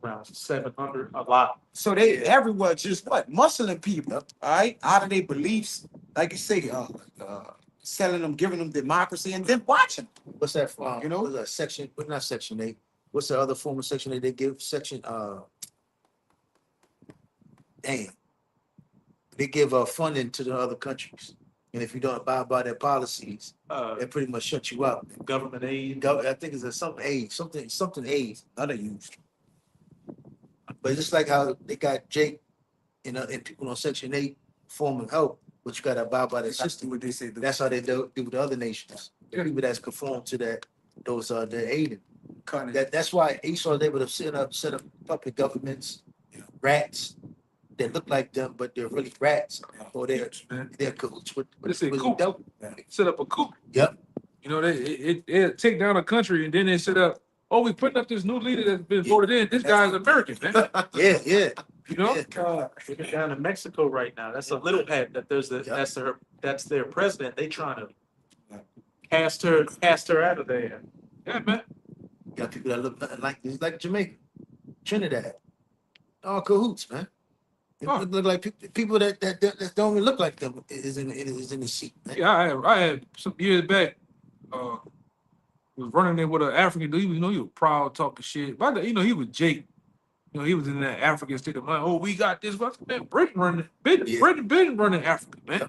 around 700, a lot. So they everywhere just what? Muslim people, all right? Out of their beliefs, like you say, selling them, giving them democracy, and then watching. what's that? You know? What's that section? But not Section 8. What's the other form of Section 8 they give? Section damn. They give funding to the other countries, and if you don't abide by their policies, they pretty much shut you out. Government aid. I think it's a something aid, something aid, other used. But it's just like how they got Jake and people on Section 8 forming help, but you gotta abide by the system. What they say. That's how they do with the other nations. The people that's conform to that, those they're aiding. That's why Esau was able to set up puppet governments, rats that look like them, but they're really rats, or they're cahoots with They say with coup. the devil. Set up a coup. Yep. You know, they take down a country and then they set up, oh, we putting up this new leader that's been voted in. This guy's American, man. Yeah. You know? Yeah. Even down in Mexico right now, that's a little hat that that's their president. They trying to cast her out of there. Yeah, man. Got people that look nothing like Jamaica, Trinidad, all cahoots, man. They Oh. look like people that don't even look like them is in the seat. Man. Yeah, I had some years back, was running there with an African dude. He was proud talking shit. But he was Jake. He was in that African state of mind. Oh, we got this. Man, Britain running. Britain running Africa, man.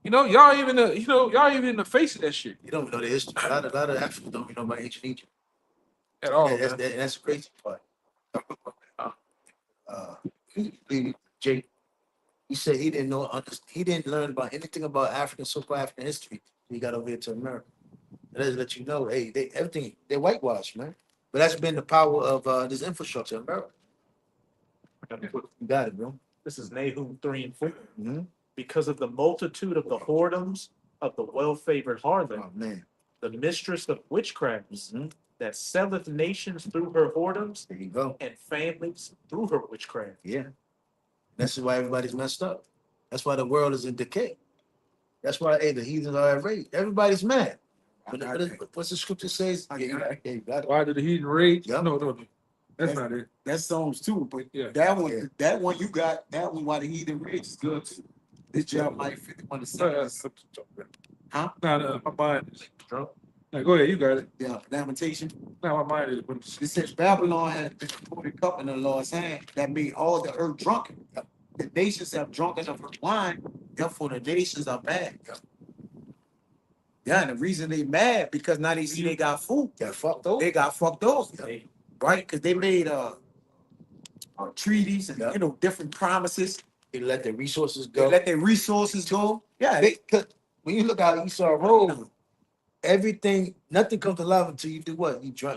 Y'all even in the face of that shit You don't know the history. A lot of Africans don't even know about ancient Egypt. at all. Yeah, man. that's the crazy part. Jake, he said he didn't learn about anything about so-called African history when he got over here to America. That does let you know, hey, they're whitewashed, man. But that's been the power of this infrastructure in America. You got it, bro. This is Nahum 3 and 4. Mm-hmm. Because of the multitude of the whoredoms of the well-favored harlot, Oh man. the mistress of witchcrafts, Mhm. that selleth nations through her whoredoms, There you go. and families through her witchcraft. Yeah. That's why everybody's messed up. That's why the world is in decay. That's why the heathens are outraged. Everybody's mad. What's the scripture says? I got it. Yeah, you got it. Why did the heathen rage? Yep. No. That's not it. That's Psalms too, but Yeah. that one you got, that one why the heathen rage is good too. This Jeremiah 51 to 7. Huh? No, my mind is Drunk. Now, go ahead, you got it. Yeah, lamentation. Now my mind is. It says Babylon had the polluted cup in the Lord's hand that made all the earth drunken. The nations have drunken of her wine, therefore the nations are mad. Yeah, and the reason they mad because now they see they got food. Got fucked over. They got fucked over, They- right? Because they made treaties and Yeah. different promises. They let their resources They go. let their resources go. Yeah, Cause when you look how Esau rolled, nothing comes to life until you do what? You try,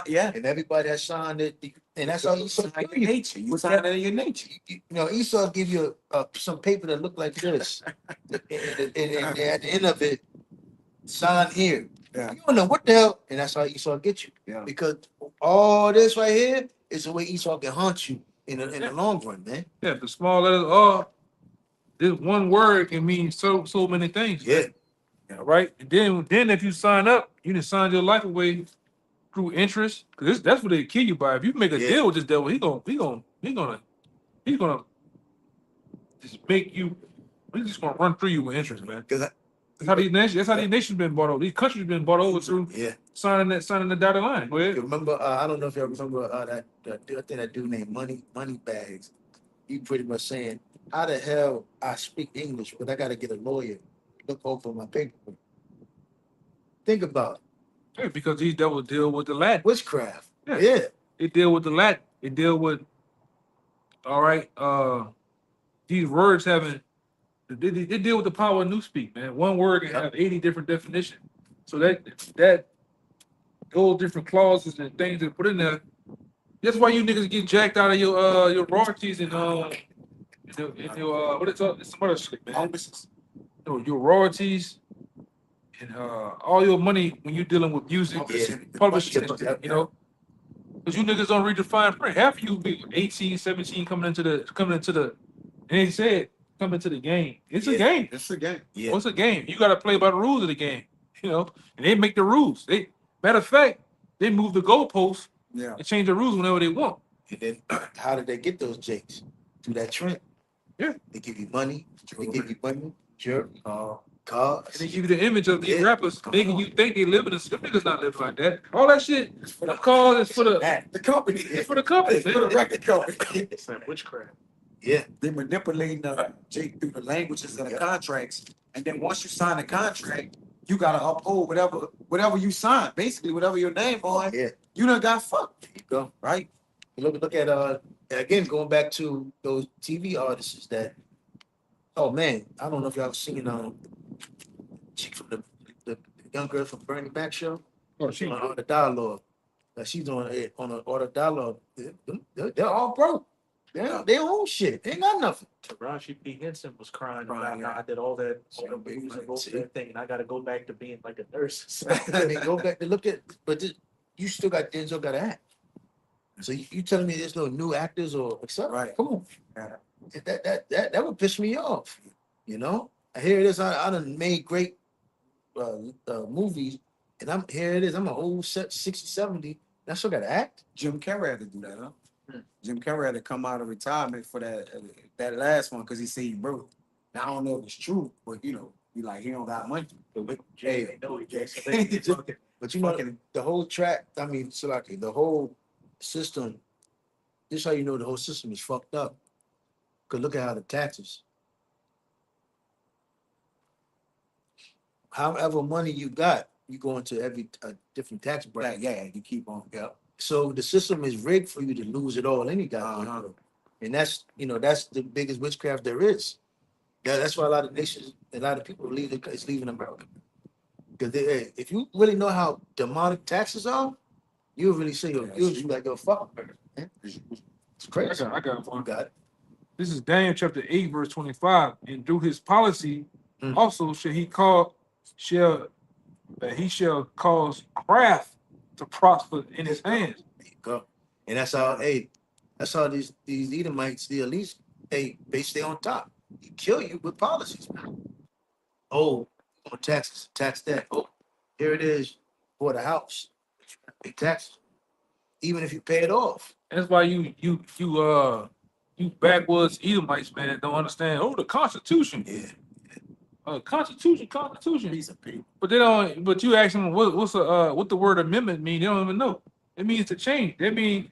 yeah. and everybody has signed it, and that's how Esau Sign do your you. nature. You sign it in your nature. Esau give you some paper that look like this, and at the end of it, sign here. Yeah. You don't know what the hell, and that's how Esau get you. Yeah. Because all this right here is the way Esau can haunt you in the long run, man. Yeah, the small letters this one word can mean so many things. Yeah. Right? And then if you sign up, you can sign your life away through interest. Because that's what they kill you by. If you make a Yeah. deal with this devil, he's gonna just make you, he's just gonna run through you with interest, man. Because That's how these nations been bought over. These countries been bought over through yeah. signing the dotted line. Go ahead. You remember, I don't know if you remember I think that dude named Money Bags. He pretty much saying, how the hell I speak English, but I got to get a lawyer to look over my paperwork. Think about it. Yeah, because these devils deal with the Latin. Witchcraft. Yeah. Yeah. They deal with the Latin. They deal with, all right, these words having, they deal with the power of newspeak, man. One word can have 80 different definitions. So that gold different clauses and things they put in there. That's why you niggas get jacked out of your royalties and your what it's some other shit, man. Bonuses. Your royalties and all your money when you're dealing with music, Yeah. publishing, Yeah. you know. Because you niggas don't read the fine print. Half of you be 18, 17 coming into the and they said coming to the game. It's a Yeah. game. It's a game. Yeah. What's a game? You gotta play by the rules of the game, you know, and they make the rules. Matter of fact, they move the goalposts Yeah. and change the rules whenever they want. And then how did they get those jakes? Through that trend. Yeah. They give you money. They give you money, jewelry, And cars. they give you the image of these Yeah. rappers making you think they live in a them niggas not living like that. All that shit, the cause is for the The company. it's for the company, It's for the man. record company. It's like witchcraft. Yeah. They manipulating the Jake through the languages of the contracts, and then once you sign a contract, you gotta uphold whatever you sign. Basically, whatever your name on, Yeah. you done got fucked, There you go. right? Look at again going back to those TV artists that man, I don't know if y'all seen chick from the young girl from Bernie Mac show Oh, she, on the dialogue. She's on it on the dialogue. They're all broke. They own shit. They ain't got nothing. Taraji P. Henson was crying Crying, about how yeah. I did all that, See, all the baby, music, all see. that thing, and I got to go back to being like a nurse. They go back to look at, but you still got Denzel got to act. So you telling me there's no new actors or etc. Right. Come on. Yeah. That would piss me off. You know, here it is. I done made great movies, and here it is. I'm an old 60, 70. And I still got to act. Jim Carrey had to do that, huh? Hmm. Jim Carrey had to come out of retirement for that last one because he said he broke. Now I don't know if it's true, but you know, he don't got money. Hey, no, he can't. But you know, the whole track. I mean, Salaki, the whole system. This is how you know the whole system is fucked up. Cause look at how the taxes. However money you got, you go into every different tax bracket. Yeah, you keep on. Yeah. So the system is rigged for you to lose it all any goddamn Uh-huh. way. And that's the biggest witchcraft there is. That's why a lot of nations, a lot of people is leaving America. Because if you really know how demonic taxes are, you'll really say, you'll be like, yo, fuck America, man. It's crazy. I got You one. got it. This is Daniel chapter 8, verse 25. And through his policy, Mm. also he shall cause craft to prosper in his hands. There you go. And that's how these Edomites, the elites, they stay on top. He kill you with policies, man. Oh, on taxes, tax that. Oh, here it is, bought a house. Pay taxes. Even if you pay it off. That's why you backwoods Edomites, man, don't understand. Oh, the Constitution. Yeah. Constitution. Piece of paper. But they don't. But you ask them what the word amendment mean? They don't even know. It means to change. That mean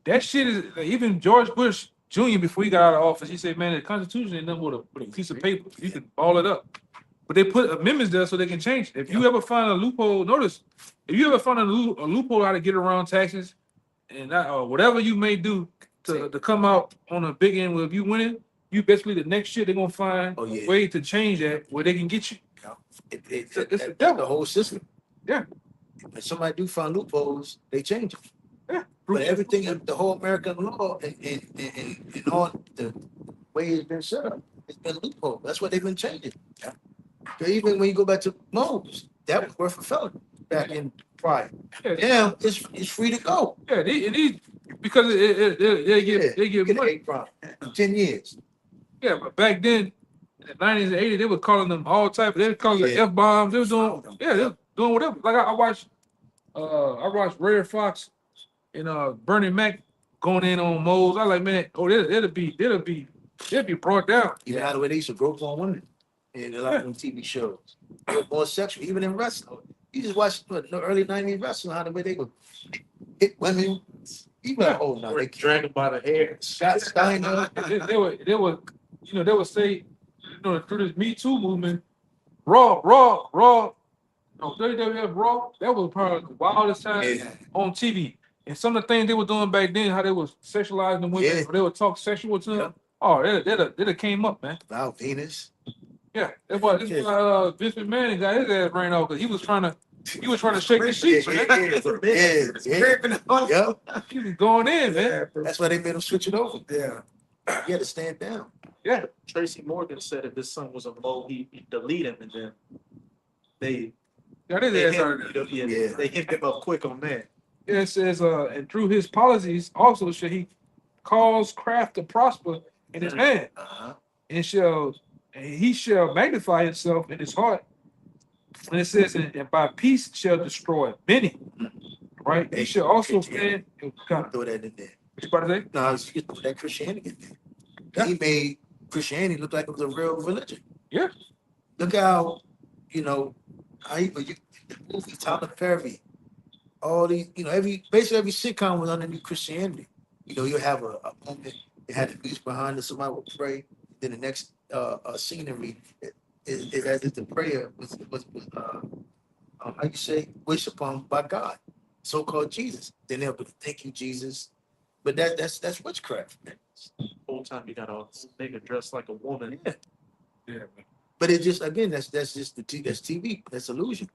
that shit is even George Bush Jr. before he got out of office. He said, "Man, the Constitution ain't nothing but a piece of paper. You can ball it up." But they put amendments there so they can change it. If you ever find a loophole, notice if you ever find a loophole how to get around taxes and whatever you may do to come out on a big end, where if you winning, you basically the next shit they're gonna find Oh, yeah. a way to change that where they can get you. It's the the devil. whole system. Yeah. If somebody do find loopholes, they change it. Yeah. But everything, the whole American law and all the way it's been set up, it's been loophole. That's what they've been changing. Yeah. Even when you go back to Moses, that was worth a felony back in prior. Yeah, Now it's free to go. yeah, they because they You give get money. 8 from 10 years. Yeah, but back then, in the 90s and 80s, they were calling them all type. They were calling them Yeah. F-bombs. They were doing, they were doing whatever. Like I watched Ray Fox and Bernie Mac going in on Moles. I like, man, it'll be brought down. Even how the way they used to grope on women in a lot of them TV shows. They were more sexual, even in wrestling. You just watch the early 90s wrestling, how the way they would hit women. You like, oh no, They they drag him by the hair. Scott Steiner. They would say, through this Me Too movement, Raw, WWF Raw, that was probably the wildest time Yeah. on TV. And some of the things they were doing back then, how they was sexualizing the women, Yeah. or they would talk sexual to them. Yeah. Oh, that came up, man. Val Venus. Yeah, that's why Vince McMahon got his ass ran off because he was trying to You was trying to shake the sheets, man. Yep. You was going in, man. That's why they made him switch it over. Yeah. He had to stand down. Yeah. Tracy Morgan said if his son was a mole, he'd delete him, and then they Got his they ass out hit, of there. Yeah. they hit him up quick on that. Yeah, it says, and through his policies also shall he cause craft to prosper in his hand, Uh-huh. and he shall magnify himself in his heart. And it says, and by peace shall destroy many. Right? He shall also stand. Throw that in there. What you about to say? No, I was just put that Christianity in there. He made Christianity look like it was a real religion. Yeah. Look how, how the movie Tyler Perry, all these, basically every sitcom was underneath Christianity. You have a moment, it had the music behind it, somebody would pray, then the next scenery is as if the prayer was how you say, wished upon by God, so-called Jesus. Then they'll be, thank you, Jesus. But that's witchcraft, man. Whole time you got a nigga dressed like a woman. Yeah. Yeah, man. But it just, again, that's just that's TV, that's illusion.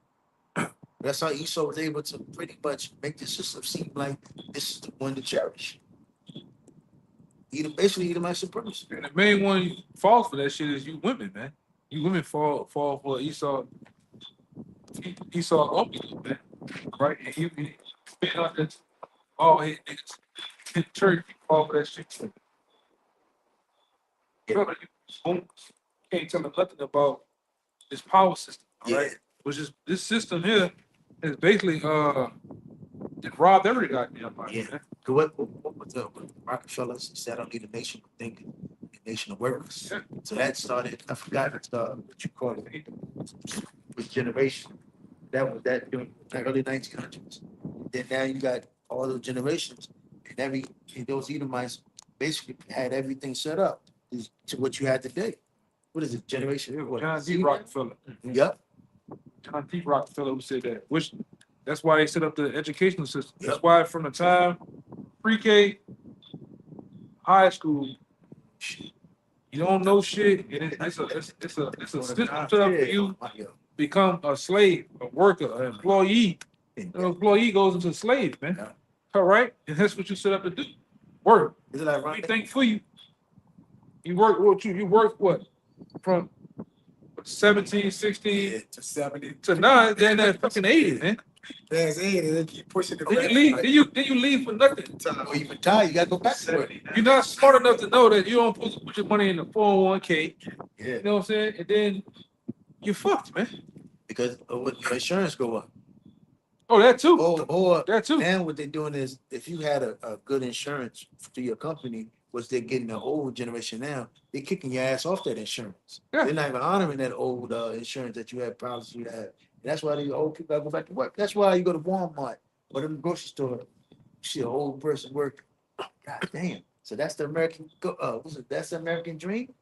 That's how Esau was able to pretty much make the system seem like this is the one to cherish. Basically Edomite supremacy. And the main one who falls for that shit is you women, man. You women fall for Esau only, man. Right? And you not that all his niggas in church fall for that shit. Brother, you can't tell me nothing about this power system, all right? Yeah. Which is this system here is basically it robbed every goddamn body, Yeah. man. What was the Rockefeller said? I don't need a nation of thinking, a nation of workers. Yeah. So that started, I forgot what you call it, with generation. That was that during the early 1900s. Then now you got all the generations, and those Edomites basically had everything set up to what you had today. What is it? Generation? What? John D. Rockefeller. Yep. John D. Rockefeller who said that. Which that's why they set up the educational system. That's Yep. why from the time pre-K, high school, you don't know shit. And it's a system set up for you become a slave, a worker, an employee. An employee goes into slave, man. Yeah. All right, and that's what you set up to do. Work. Is it ironic? Anything for you. You work what you work what from 17, 16 To 70. to now, then that fucking 80, man. There's 80. They keep pushing the Then you leave for nothing. Or you retire, you gotta go back to work. You're not smart enough to know that you don't supposed to put your money in the 401k. Yeah. You know what I'm saying? And then you fucked, man. Because what your insurance go up. Oh, that too. Or That too. and what they're doing is if you had a good insurance through your company, which they're getting the old generation now, they're kicking your ass off that insurance. Yeah. They're not even honoring that old insurance that you had, policy you had. And that's why the old people gotta go back to work. That's why you go to Walmart or the grocery store, you see an old person working. God damn. So that's the American that's the American dream?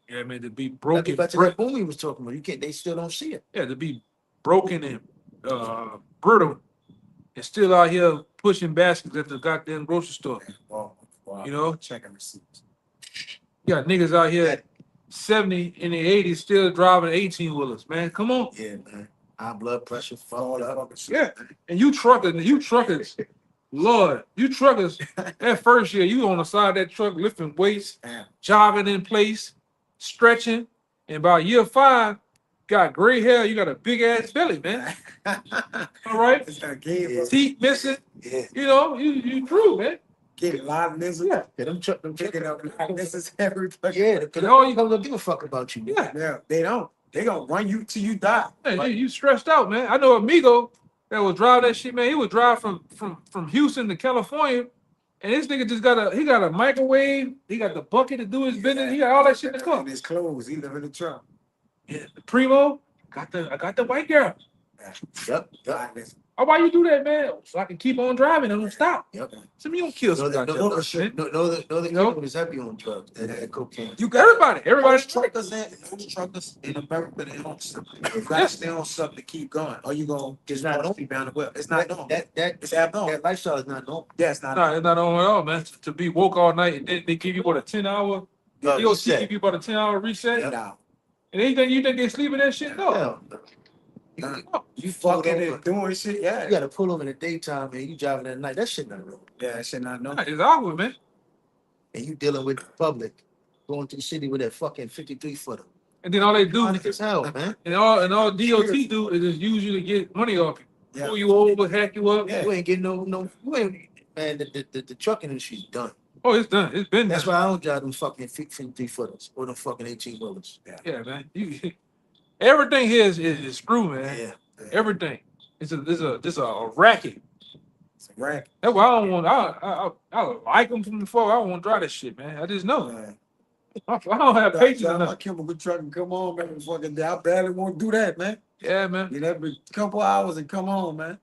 Yeah, man, to be Like broken. back to that boom we was talking about. They still don't see it. Yeah, to be broken and brittle and still out here pushing baskets at the goddamn grocery store. Wow. You know? Checking receipts. You got niggas out here at 70 in the 80s still driving 18 wheelers, man. Come on. Yeah, man. High blood pressure, All fucked the up. fucking shit. Yeah. And you truckers, Lord, you truckers, that first year, you on the side of that truck lifting weights, Damn. jogging in place, stretching, and by year 5, got gray hair, you got a big ass belly, man. All right? It's a game. Yeah. Teeth missing, Yeah. you know, you true, man. Get a lot of niggas. Yeah. Yeah, them Picking up like this is every fucking. yeah, because all you don't give a fuck about you. Yeah. Yeah, they don't. They gonna run you till you die. Man, you stressed out, man. I know Amigo that was driving that shit, man. He would drive from Houston to California, and this nigga just got a microwave. He got the bucket to do his business. He got all that shit in the car. And his clothes. He live in the truck. Yeah, the Primo I got the white girl. Yep. God, listen. Oh, why you do that, man? So I can keep on driving and don't stop. Yep. So you don't kill No, some the goddamn no, shit. the No. people is heavy on drugs, that cocaine. You got Everybody's truckers in America. They don't. You gotta stay on something to keep going. Or you gonna It's just not not be bound to well. It's not normal. It's abnormal. that lifestyle is not normal. Yeah, it's not. No, it's not on at all, man. To be woke all night and then they give you what a 10-hour. No, DOT give you about a 10-hour reset. Yep. Now, And anything you think they sleep in that shit? No. Hell no. You pull fucking over. and doing shit, yeah. You gotta pull over in the daytime, man. You driving at night. That shit not real. Yeah, that shit not know. It's awkward, man. And you dealing with the public, going through the city with that fucking 53 footer. And then all they do, Ironic as hell, man. and all DOT do is just use you to get money off you. Yeah. Pull you over, hack you up. Yeah. You ain't getting no. You ain't, man. The trucking industry's done. Oh, it's done. It's been That's done. why I don't drive them fucking 53 footers or them fucking 18 wheelers. Yeah, man. Everything here is screw, man. Yeah. Everything. It's a racket. It's a rack. That's why I don't want. I like them from before. I don't want to drive that shit, man. I just know. I don't have patience My enough. chemical truck and come on, man. Fucking day. I barely want to do that, man. Yeah, man. Get up a couple hours and come home, man.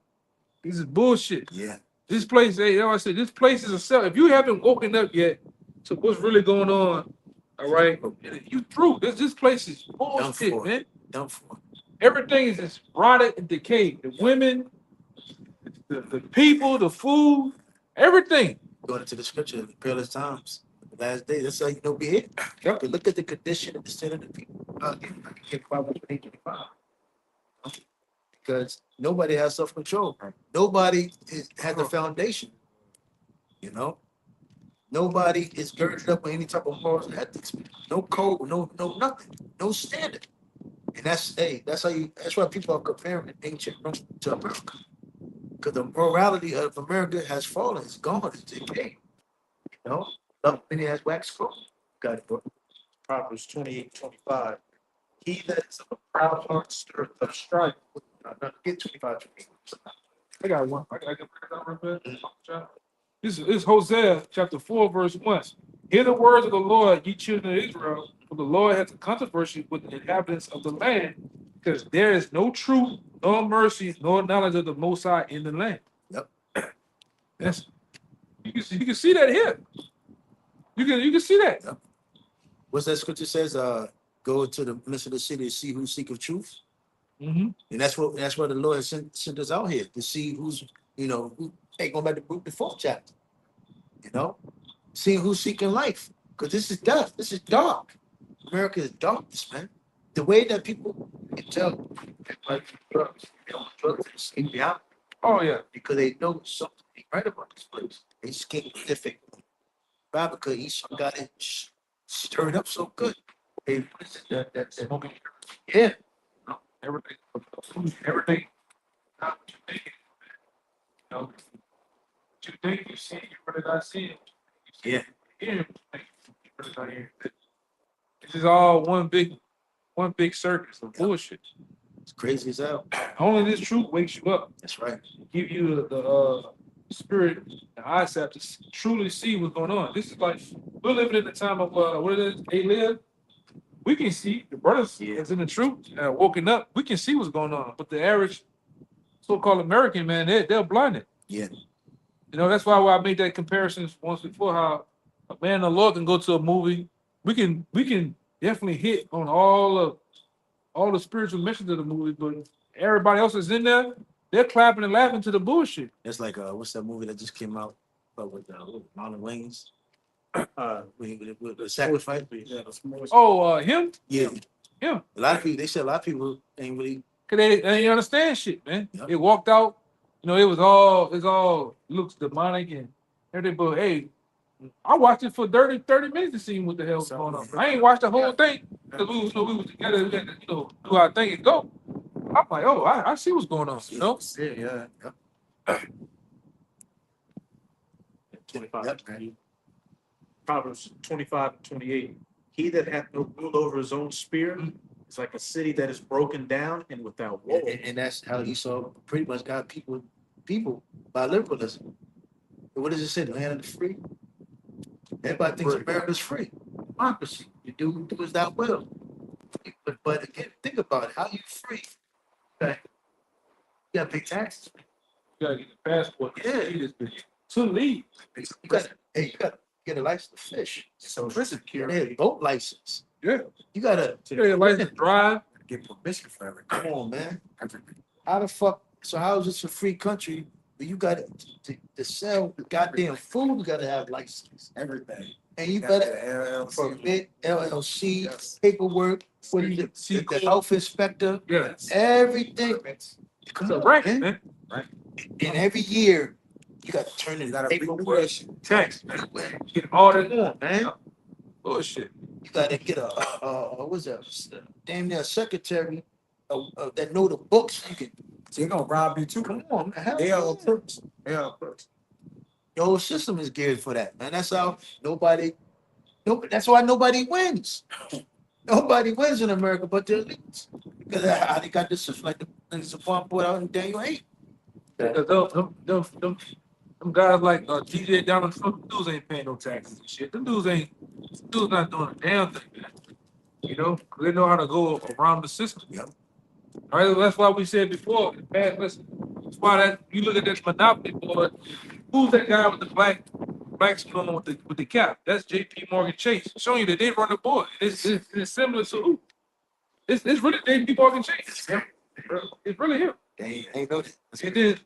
This is bullshit. Yeah. This place, hey, you know what I said, this place is a cell. If you haven't woken up yet to what's really going on, all right, you through. This place is bullshit, for. man. Done for. Everything is just rotted and decayed. The women, the people, the food, everything. Going into the scripture, the peerless times, the last day. That's how you know we here. But look at the condition of the sin of the people. I can get Proverbs 8:25. Because nobody has self-control. Nobody has the foundation. You know, nobody is girded up with any type of morals and ethics. No code, no nothing, no standard. And that's why people are comparing ancient Rome to America. Because the morality of America has fallen, it's gone, it's decayed. You know, love many has waxed cold. Got it, bro. Proverbs 28:25. He that is of a proud heart stirreth up strife. Get 25. I got one. I got real quick. This is Hosea chapter 4, verse 1. Hear the words of the Lord, ye children of Israel, for the Lord has a controversy with the inhabitants of the land, because there is no truth, nor mercy, nor knowledge of the Most High in the land. Yep. That's you can see that here. You can see that. Yep. What's that scripture says? Go to the midst of the city to see who seeketh truth. Mm-hmm. And that's what the Lord sent us out here to see who's, who, hey, going back to the 4th chapter, seeing who's seeking life. Because this is death. This is dark. America is darkness, man. The way that people can tell, like drugs, drugs escape out Oh yeah. because they know something ain't right about this place. They just can't different. Why? Because Esau got it stirred up so good. Hey, what is it? That Smoking yeah. everything. Everything. Not what you think. You know, what you think you see, you really not seeing. Yeah. Here, you really not hearing. This is all one big circus of bullshit. It's crazy as hell. Only this truth wakes you up, That's right. give you the spirit, the eyesight to truly see what's going on. This is like we're living in the time of what it is, they live. We can see the brothers that's in the truth, woken up. We can see what's going on, but the average so-called American man, they're blinded. Yeah. That's why I made that comparison once before. How a man and the Lord can go to a movie. We can definitely hit on all the spiritual messages of the movie, but everybody else is in there. They're clapping and laughing to the bullshit. It's like what's that movie that just came out with Marlon Wayans? With the sacrifice. Yeah, the smallest. Him? Yeah. Yeah. A lot of people ain't really. Cause they ain't understand shit, man. Yep. They walked out, it's all looks demonic and everything. But hey, I watched it for 30 minutes to see what the hell's going on. I ain't watched the whole thing because we was together. We had to, do our thing and go. I'm like, oh, I see what's going on. Yeah. 25. Yep. Proverbs 25:28. He that hath no rule over his own spirit is like a city that is broken down and without wall. And that's how Esau pretty much got people by liberalism. And what does it say? The land of the free. Everybody thinks America's free. Democracy. You do as thou will. But again, think about it. How you free? Okay. You gotta pay taxes. You gotta get the passport. Yeah. To leave. You gotta get a license to fish. So Prison security. Boat license. Yeah. You gotta You gotta get a license to drive. Get permission for everything. come on, man. How the fuck? So how is this a free country? But you got to sell the goddamn food. You got to have license. Everything. And you Got better the LLC. permit, LLC, Yes. paperwork, what is it, the health inspector, Yeah. everything. Come It's a on, racket, man. man. And every year, you gotta turn in You gotta paperwork. renew that shit. Tax, man. Get all that Come on, man. bullshit. You gotta get what's that? Damn near secretary, that know the books. You can, They gonna rob you too. come on, man. Hell They are yeah. crooks. They are crooks. The whole system is geared for that, man. That's how that's why nobody wins. Nobody wins in America but the elites. Because how they got this stuff like the Supreme Court out in Daniel 8. Because them guys like DJ Donald Trump, them dudes ain't paying no taxes and shit. Them dudes not doing a damn thing, man. You know, 'cause they know how to go around the system. Yep. All right, that's why we said before, man, listen, that's why that you look at this monopoly board, who's that guy with the black skin on with the cap? That's JP Morgan Chase. Showing you that they run the board. It's similar to who? It's really JP Morgan Chase. It's really him. They ain't know that. And then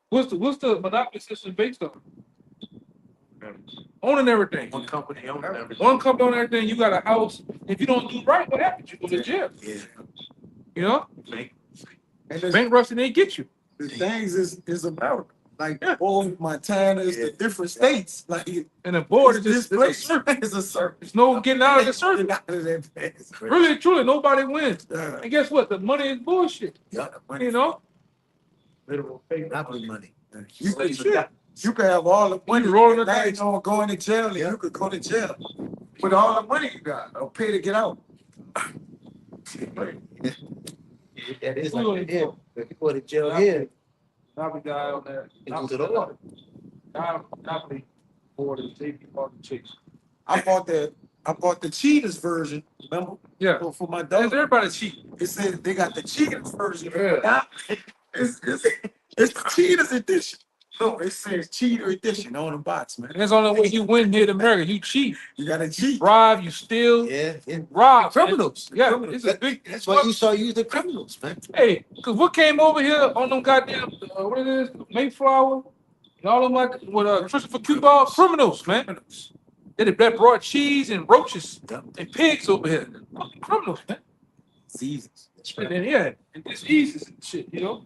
what's the monopoly system based on? Owning everything. One company owning everything. One company owning everything, you got a house. If you don't do right, what happens? You go to jail. Yeah. You know? And the Bankruptcy, they get you. things is America. Like Yeah. all Montana is the different states. Like And the board is this just it's a place circle. is a circle. There's no getting out of the circle. Get out of that place. Really, truly, nobody wins. Yeah. And guess what? The money is bullshit. Yeah. You know? Literal paper. Monopoly money. You could, Shit. you could have all the money, You rolling the and dice. on going to jail, and you could go to jail with all the money you got, or pay to get out. That is like that. Yeah. If you go to jail here, Monopoly guy on there. it goes to the law. Monopoly board is JP Morgan Chase. I bought the cheaters version, remember? Yeah. For my That's dog. everybody cheating. It says they got the cheaters version. Yeah. It's the cheaters edition. No, it says cheater edition on the box, man. And that's the only way you win here in America. You cheat. You gotta cheat. Bribe, you steal, Yeah. rob. Criminals. Yeah, Criminals. it's a big. That's why you saw use the criminals, man. Hey, because what came over here on them goddamn, what it is, Mayflower, and all them like, with Christopher Cuba, criminals, man. That brought cheese and roaches and pigs over here. Fucking criminals, man. Jesus. That's And right. then, yeah, and diseases and shit, you know?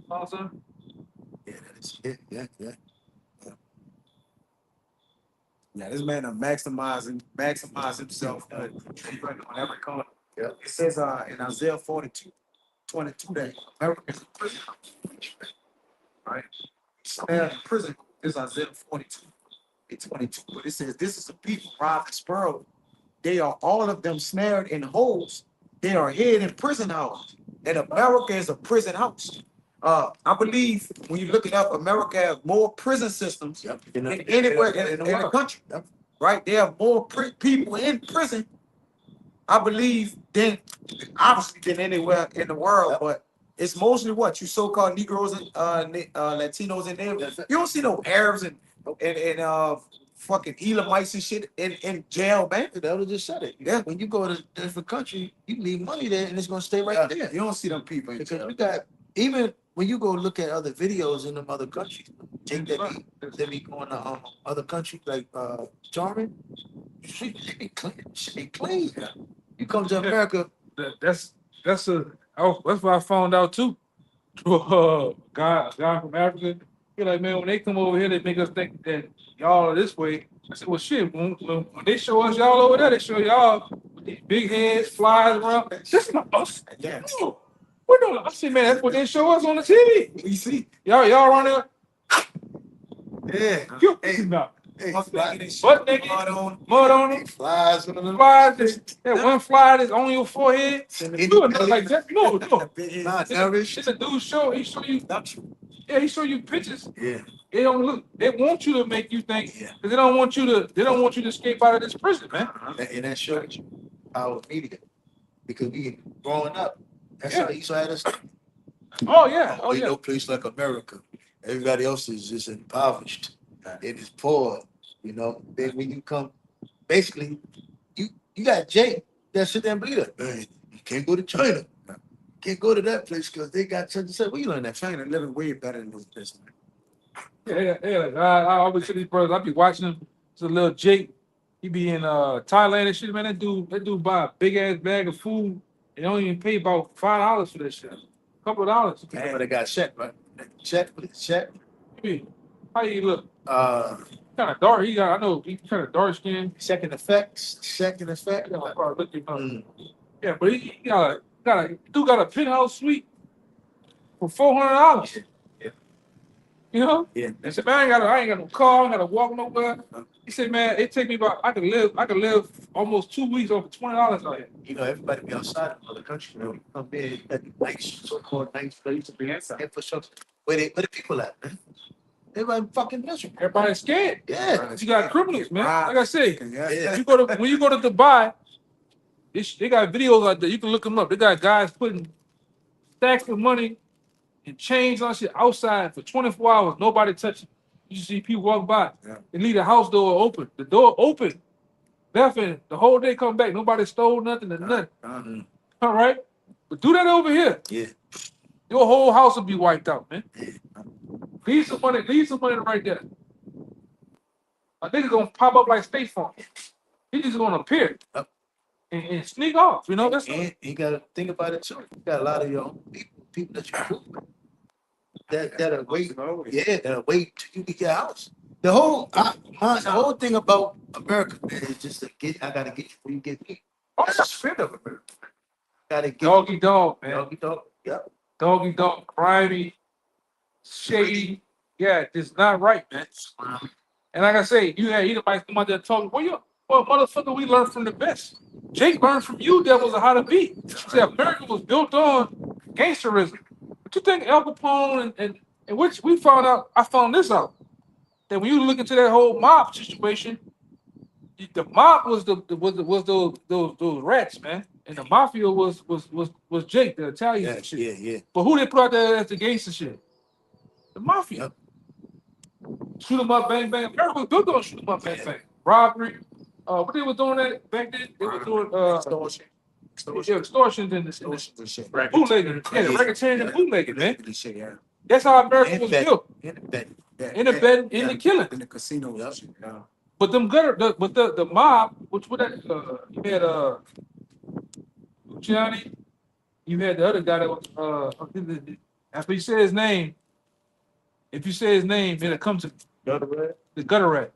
Awesome. Yeah, that is it. Yeah. Yeah, this man maximize himself on every corner. Yeah. It says in Isaiah 42:22 that America is a prison. Right? Snared in prison is Isaiah 42:22. But it says this is a people robbed and spoiled. They are all of them snared in holes. They are hid in prison houses. And America is a prison house. I believe when you look it up, America has more prison systems Yep. than anywhere in the country. Yep. Right? They have more people in prison, I believe, than obviously than anywhere in the world. Yep. But it's mostly what you so-called Negroes and Latinos in there. That's it. You don't see no Arabs and fucking Elamites and shit in jail, man. The elder just said it. Yeah. When you go to a different country, you leave money there and it's gonna stay right there. You don't see them people in Because jail. we got, even when you go look at other videos in them other countries, take that be going to other countries like Jarman, you see they be clean. Shit be clean. You come to America, That's what I found out too. Through a guy from Africa. You're like, man, when they come over here, they make us think that y'all are this way. I said, well, shit, when they show us y'all over there, they show y'all with these big heads, flies around. This is not us. Yeah. No. We're doing. I said, man, that's what they show us on the TV. We see. Y'all around there. yeah, You, Hey. no. hey, Butt naked and shit. Butt naked. Mud on. Mud on them. flies on them. Flies. That one fly that's on your forehead. You doing nothing like that? No. Big head. Not nourished. It's a dude show. He show you. Production. Yeah, he show you pictures. Yeah, They don't look. They want you to make you think. Yeah. Cause they don't want you to. They don't want you to escape out of this prison, man. and that shows you our media. Because we growing up, that's Yeah. how you had us. Oh yeah. Oh Ain't yeah. no place like America. Everybody else is just impoverished. It is poor. You know, then when you come, basically, you got Jake that sit there and believe that. Man, you can't go to China. Can't go to that place because they got such and such. Where you learn that? China living way better than this, man. Yeah. Like, I always see these brothers. I be watching them. It's a little Jake. He be in Thailand and shit, man. That dude buy a big ass bag of food and don't even pay about $5 for that shit. Couple of dollars. But they got Shaq, right? Shaq. How you look? Uh, Kind of dark. I know he kind of dark skinned. Shaq in effect. Shaq in effect. Yeah, but he got a penthouse suite for $400. Yeah. You know? Yeah. He said, man, I ain't got no car, I ain't got to walk nowhere. He said, man, it take me about I could live almost 2 weeks off of $20 out here. You know, everybody be outside of the country, you know, come in at nice, so-called nice place, infrastructure. Where the people at, man? Everybody fucking miserable. Everybody's scared. Yeah. You got criminals, man. Like I say, Yeah. when you go to Dubai, they got videos out there. You can look them up. They got guys putting stacks of money and change on shit outside for 24 hours. Nobody touching. You see people walk by. Yeah. They leave the house door open. The door open. Left in the whole day come back. Nobody stole nothing or nothing. All right? But do that over here. Yeah. Your whole house will be wiped out, man. Leave some money right there. A nigga gonna pop up like State Farm. He just gonna appear Yep. and sneak off. You know, that's And you gotta think about it too. You got a lot of your own people that you cool with. That are waiting. Yeah, that are waiting till you get your house. The whole thing about America, man, is just to get. I gotta get you before you get me. That's the spirit of America. Gotta get doggy dog, man. doggy dog. Yep. Doggy dog, grimy, shady. Yeah, it's not right, man. And like I say, you might come out there talking. Well, motherfucker, we learned from the best. Jake learned from you, devils, on how to be. He said America was built on gangsterism. But you think Al Capone and which we found out, I found this out, that when you look into that whole mob situation, the mob was those rats, man, and the mafia was Jake, the Italian Yeah, shit. yeah. But who they put out there as the gangster shit? The mafia. Yep. Shoot 'em up, bang bang. America was built on shoot 'em up, bang bang. Robbery. What they were doing that back then? They were doing extortion in the bootlegging. Yeah, the racketeering and bootlegging, man. That's how America was built. In the bed, in the killing. In the casino. Yeah. But the mob, which what that you had Luciani, you had the other guy that was after you say his name, if you say his name, it'll come to the gutter rat.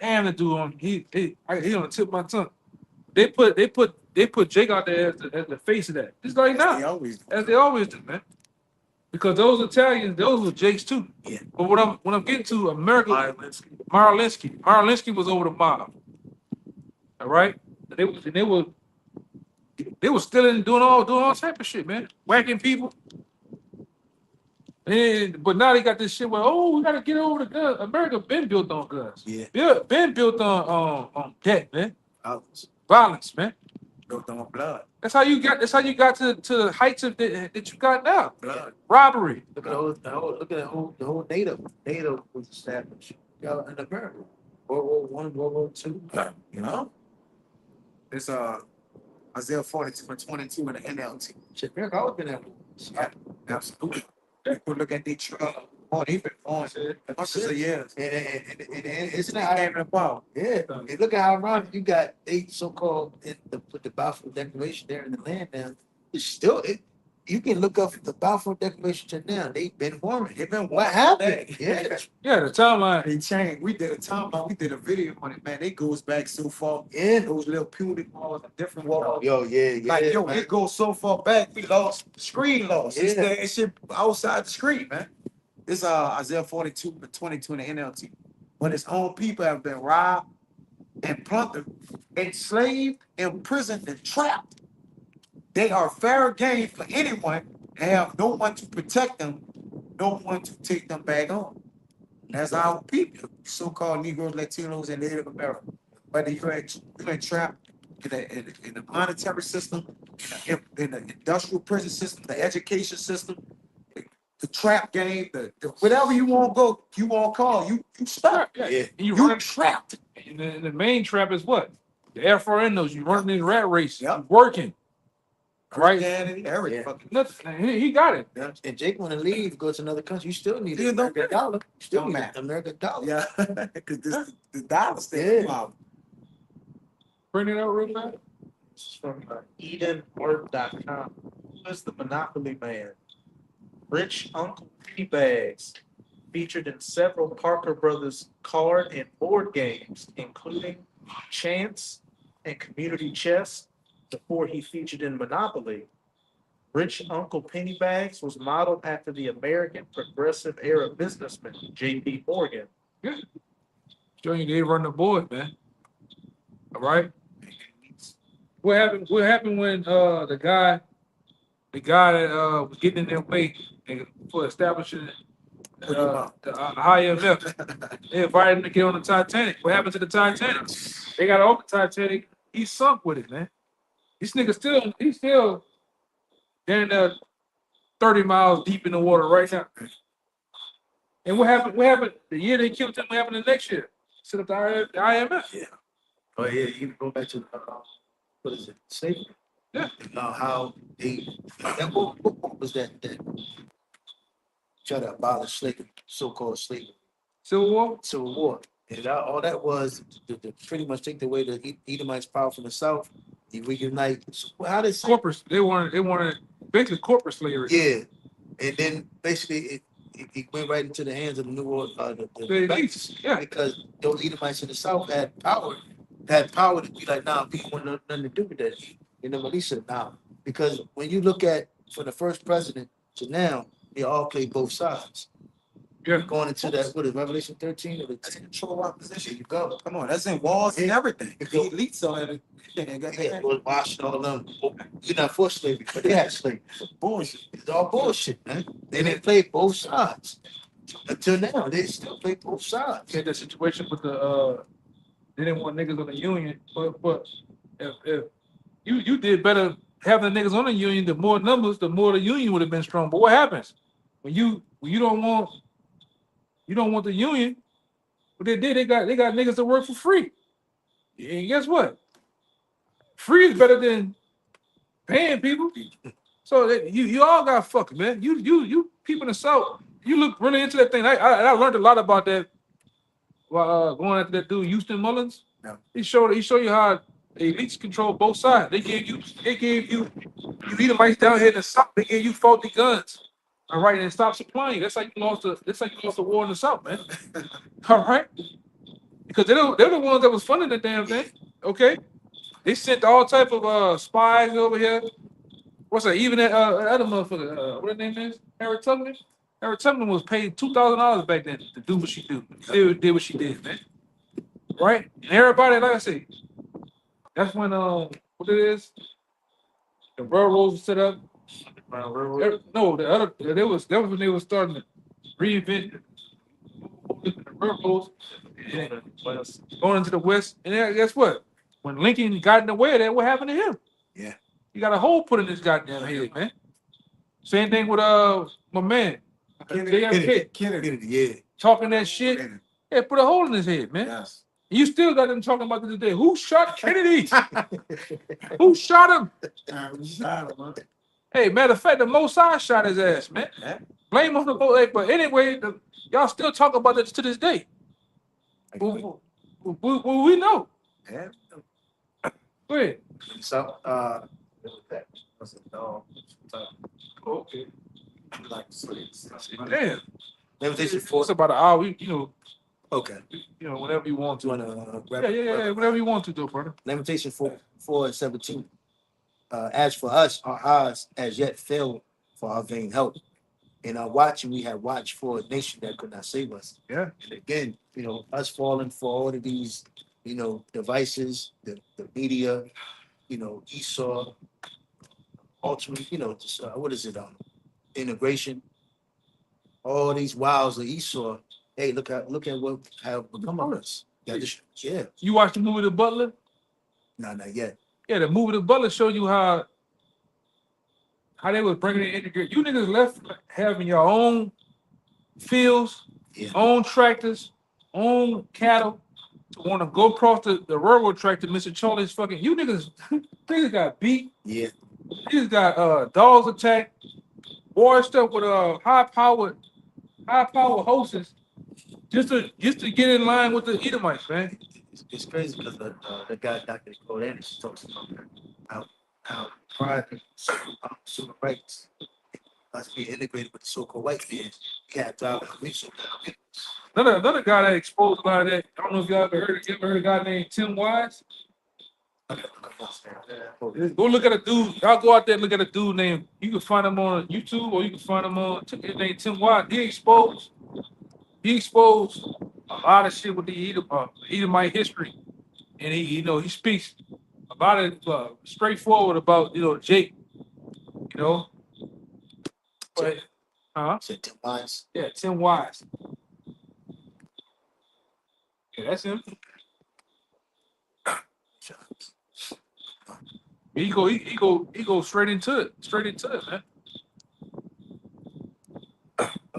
Damn, the dude on he on the tip of my tongue. They put Jake out there as the face of that. Just like now, as they always do, man. Because those Italians, those were Jakes too. Yeah. But what I'm getting to, America, Marlinsky was over the mob. All right, they were stealing, doing all type of shit, man, whacking people. But now they got this shit where we gotta get over the guns. America been built on guns. Yeah. Been built on death, man. Violence. Man. Built on blood. That's how you got to the heights of that you got now. Blood. Robbery. Look at the whole NATO was established. In America. World War I, World War II. You know? It's Isaiah 42:22 in the NLT. Shit, America always been that. Absolutely. People look at they've been on hundreds of years. And it's They not. came in the power. Yeah, and look at how around you got they so-called put the Balfour Declaration there in the land now. It's still you can look up the Balfour Declaration to now. They've been warring. They've been What happened? Yeah, Yeah, the timeline. They changed. We did a timeline. We did a video on it, man. It goes back so far. yeah. Those little puny walls and different walls. Yo, yeah. Like, man. it goes so far back, we lost the screen lost. It's Yeah. it's shit outside the screen, man. This Isaiah 42:22 in the NLT. When his own people have been robbed and plundered, enslaved, imprisoned, and trapped, they are fair game for anyone and have no one to protect them, no one to take them back home. That's our people, so-called Negroes, Latinos, and Native Americans. Whether you're trapped in the monetary system, in the industrial prison system, the education system, the trap game, the whatever you want to go, you want to call, you stuck. Yeah. Yeah. And you You run trapped. and the main trap is what? The FRN knows you running this rat race. Yep. You working. Right. Christianity, every Yeah. fucking. Nothing. He got it. Yeah. And Jake want to leave, go to another country. You still need Yeah, an don't American dollar. You still Don't need matter. an American dollar. Yeah, because the dollar still Yeah. come out. Print it out real fast. This is from EdenWork.com. Who is the Monopoly Man? Rich Uncle Pennybags, featured in several Parker Brothers card and board games, including Chance and Community Chess, before he featured in Monopoly. Rich Uncle Pennybags was modeled after the American Progressive era businessman J.P. Morgan. Showing you they run the board, man. All right. What happened? What happened when the guy that was getting in their way for establishing the IMF? They invited him to get on the Titanic. What happened to the Titanic? They got off the Titanic. He sunk with it, man. This nigga he's still down there 30 miles deep in the water right now. And what happened? What happened the year they killed him? What happened the next year? Set up the IMF. Yeah. Oh yeah, you go back to what is it? Slavery. Yeah. How they what was that try to abolish slavery, so-called slavery, Civil War. Civil War. And all that was to pretty much take away the Edomites' power from the south. You reunite. So how did Corporate. They wanted basically corporate slavery. Yeah, and then basically it went right into the hands of the New World, The the elites, yeah. because those Edomites in the South had power to be like, nah, we want nothing to do with that. And the Middle said, nah, because when you look at from the first president to now, they all play both sides. Yeah. Going into that, what is Revelation 13 or the control opposition? You go. Come on, that's in walls and everything. The Go. elites on it. Yeah, was washing all them. You're not for slavery, but they had slavery. Bullshit. It's all bullshit, man. They didn't play both sides. Until now, they still play both sides. Had that situation with the they didn't want niggas on the union, but if you did better having the niggas on the union, the more numbers, the more the union would have been strong. But what happens when you don't want the union? What they did, they got niggas to work for free. And guess what? Free is better than paying people. So you all got fucked, man. You people in the South, you look really into that thing. I learned a lot about that while going after that dude Houston Mullins. Yeah. He showed you how the elites control both sides. They gave you Edomites down here in the South. They gave you faulty guns. All right, and stop supplying. That's like you lost the war in the South, man. All right, because they're the ones that was funding the damn thing. Okay, they sent all type of spies over here. What's that? Even that other motherfucker, what her name is? Harriet Tubman. Harriet Tubman was paid $2,000 back then to do what she do. Did what she did, man. Right? And everybody, like I say, that's when what it is? The railroads were set up. No, that was when they were starting to reinvent the railroads and going into the West. And then, guess what? When Lincoln got in the way of that, what happened to him? Yeah. He got a hole put in his goddamn head, man. Same thing with my man, JFK, Kennedy. Yeah. talking that shit. Yeah, put a hole in his head, man. Yes. You still got them talking about this today. Who shot Kennedy? Who shot him? We shot him, huh? Hey, matter of fact, the Mossad shot his ass, man. Yeah. Blame on the Mossad. But anyway, y'all still talk about this to this day. Well, we know. Yeah. Go ahead. So, what's it? Okay. Like, Damn. Limitation 4. It's about an hour. Okay. Whenever you want Do to. you want to Yeah. Whenever you want to, though, brother. Limitation 4:17. As for us, our eyes as yet fail for our vain help. In our watching, we have watched for a nation that could not save us. Yeah. And again, us falling for all of these, devices, the media, Esau, ultimately, just, what is it? Integration. All these wiles of Esau. Hey, look at what have become of us. Yeah. You watched the movie The Butler? No, not yet. Yeah, the movie The Butler showed you how they was bringing it integrate. You niggas left having your own fields, Yeah. own tractors, own cattle to want to go across the railroad track to Mr. Charlie's fucking. You niggas got beat. Yeah. He's got dogs attack, war stuff with high powered horses, just to get in line with the Edomites, man. It's crazy because the guy Dr. Kodanis talks about how pride and civil rights must be integrated with the so-called white man. You can't drive a commission. Another guy that exposed a lot of that. I don't know if y'all ever heard a guy named Tim Wise. Go look at a dude. Y'all go out there and look at a dude named. You can find him on YouTube or you can find him on. His name Tim Wise. He exposed a lot of shit with the Edomite history, and he speaks about it straightforward about Jake, but Said Tim Wise. yeah, Tim Wise. Yeah, that's him. He go straight into it, man.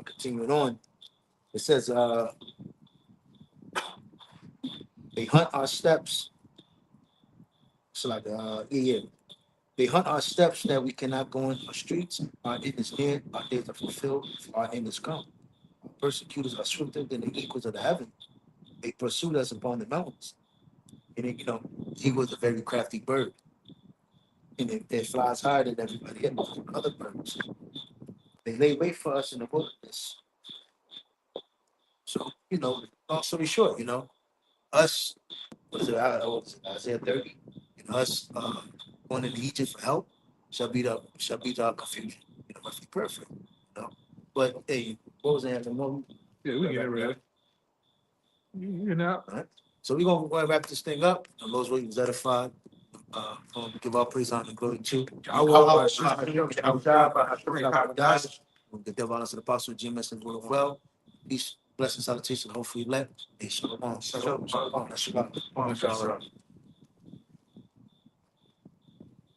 Continuing on, it says, they hunt our steps. It's like, yeah. They hunt our steps that we cannot go in our streets. Our end is near, our days are fulfilled, our end is come. Our persecutors are swifter than the equals of the heaven. They pursued us upon the mountains. And then, he was a very crafty bird. And it flies higher than everybody else, other birds. They lay wait for us in the wilderness. So, long story short, us, what is it, Isaiah 30, us going into Egypt for help shall be our confusion. Must be perfect. But hey, what was that? Yeah, we get it right. All right. So we're gonna wrap this thing up. The Lord's way was edified. Give our praise, honor, and glory to. We'll give the honor to the apostle GMS and word of well. Peace, blessings, salutation, hopefully let. Shalom. Shalom.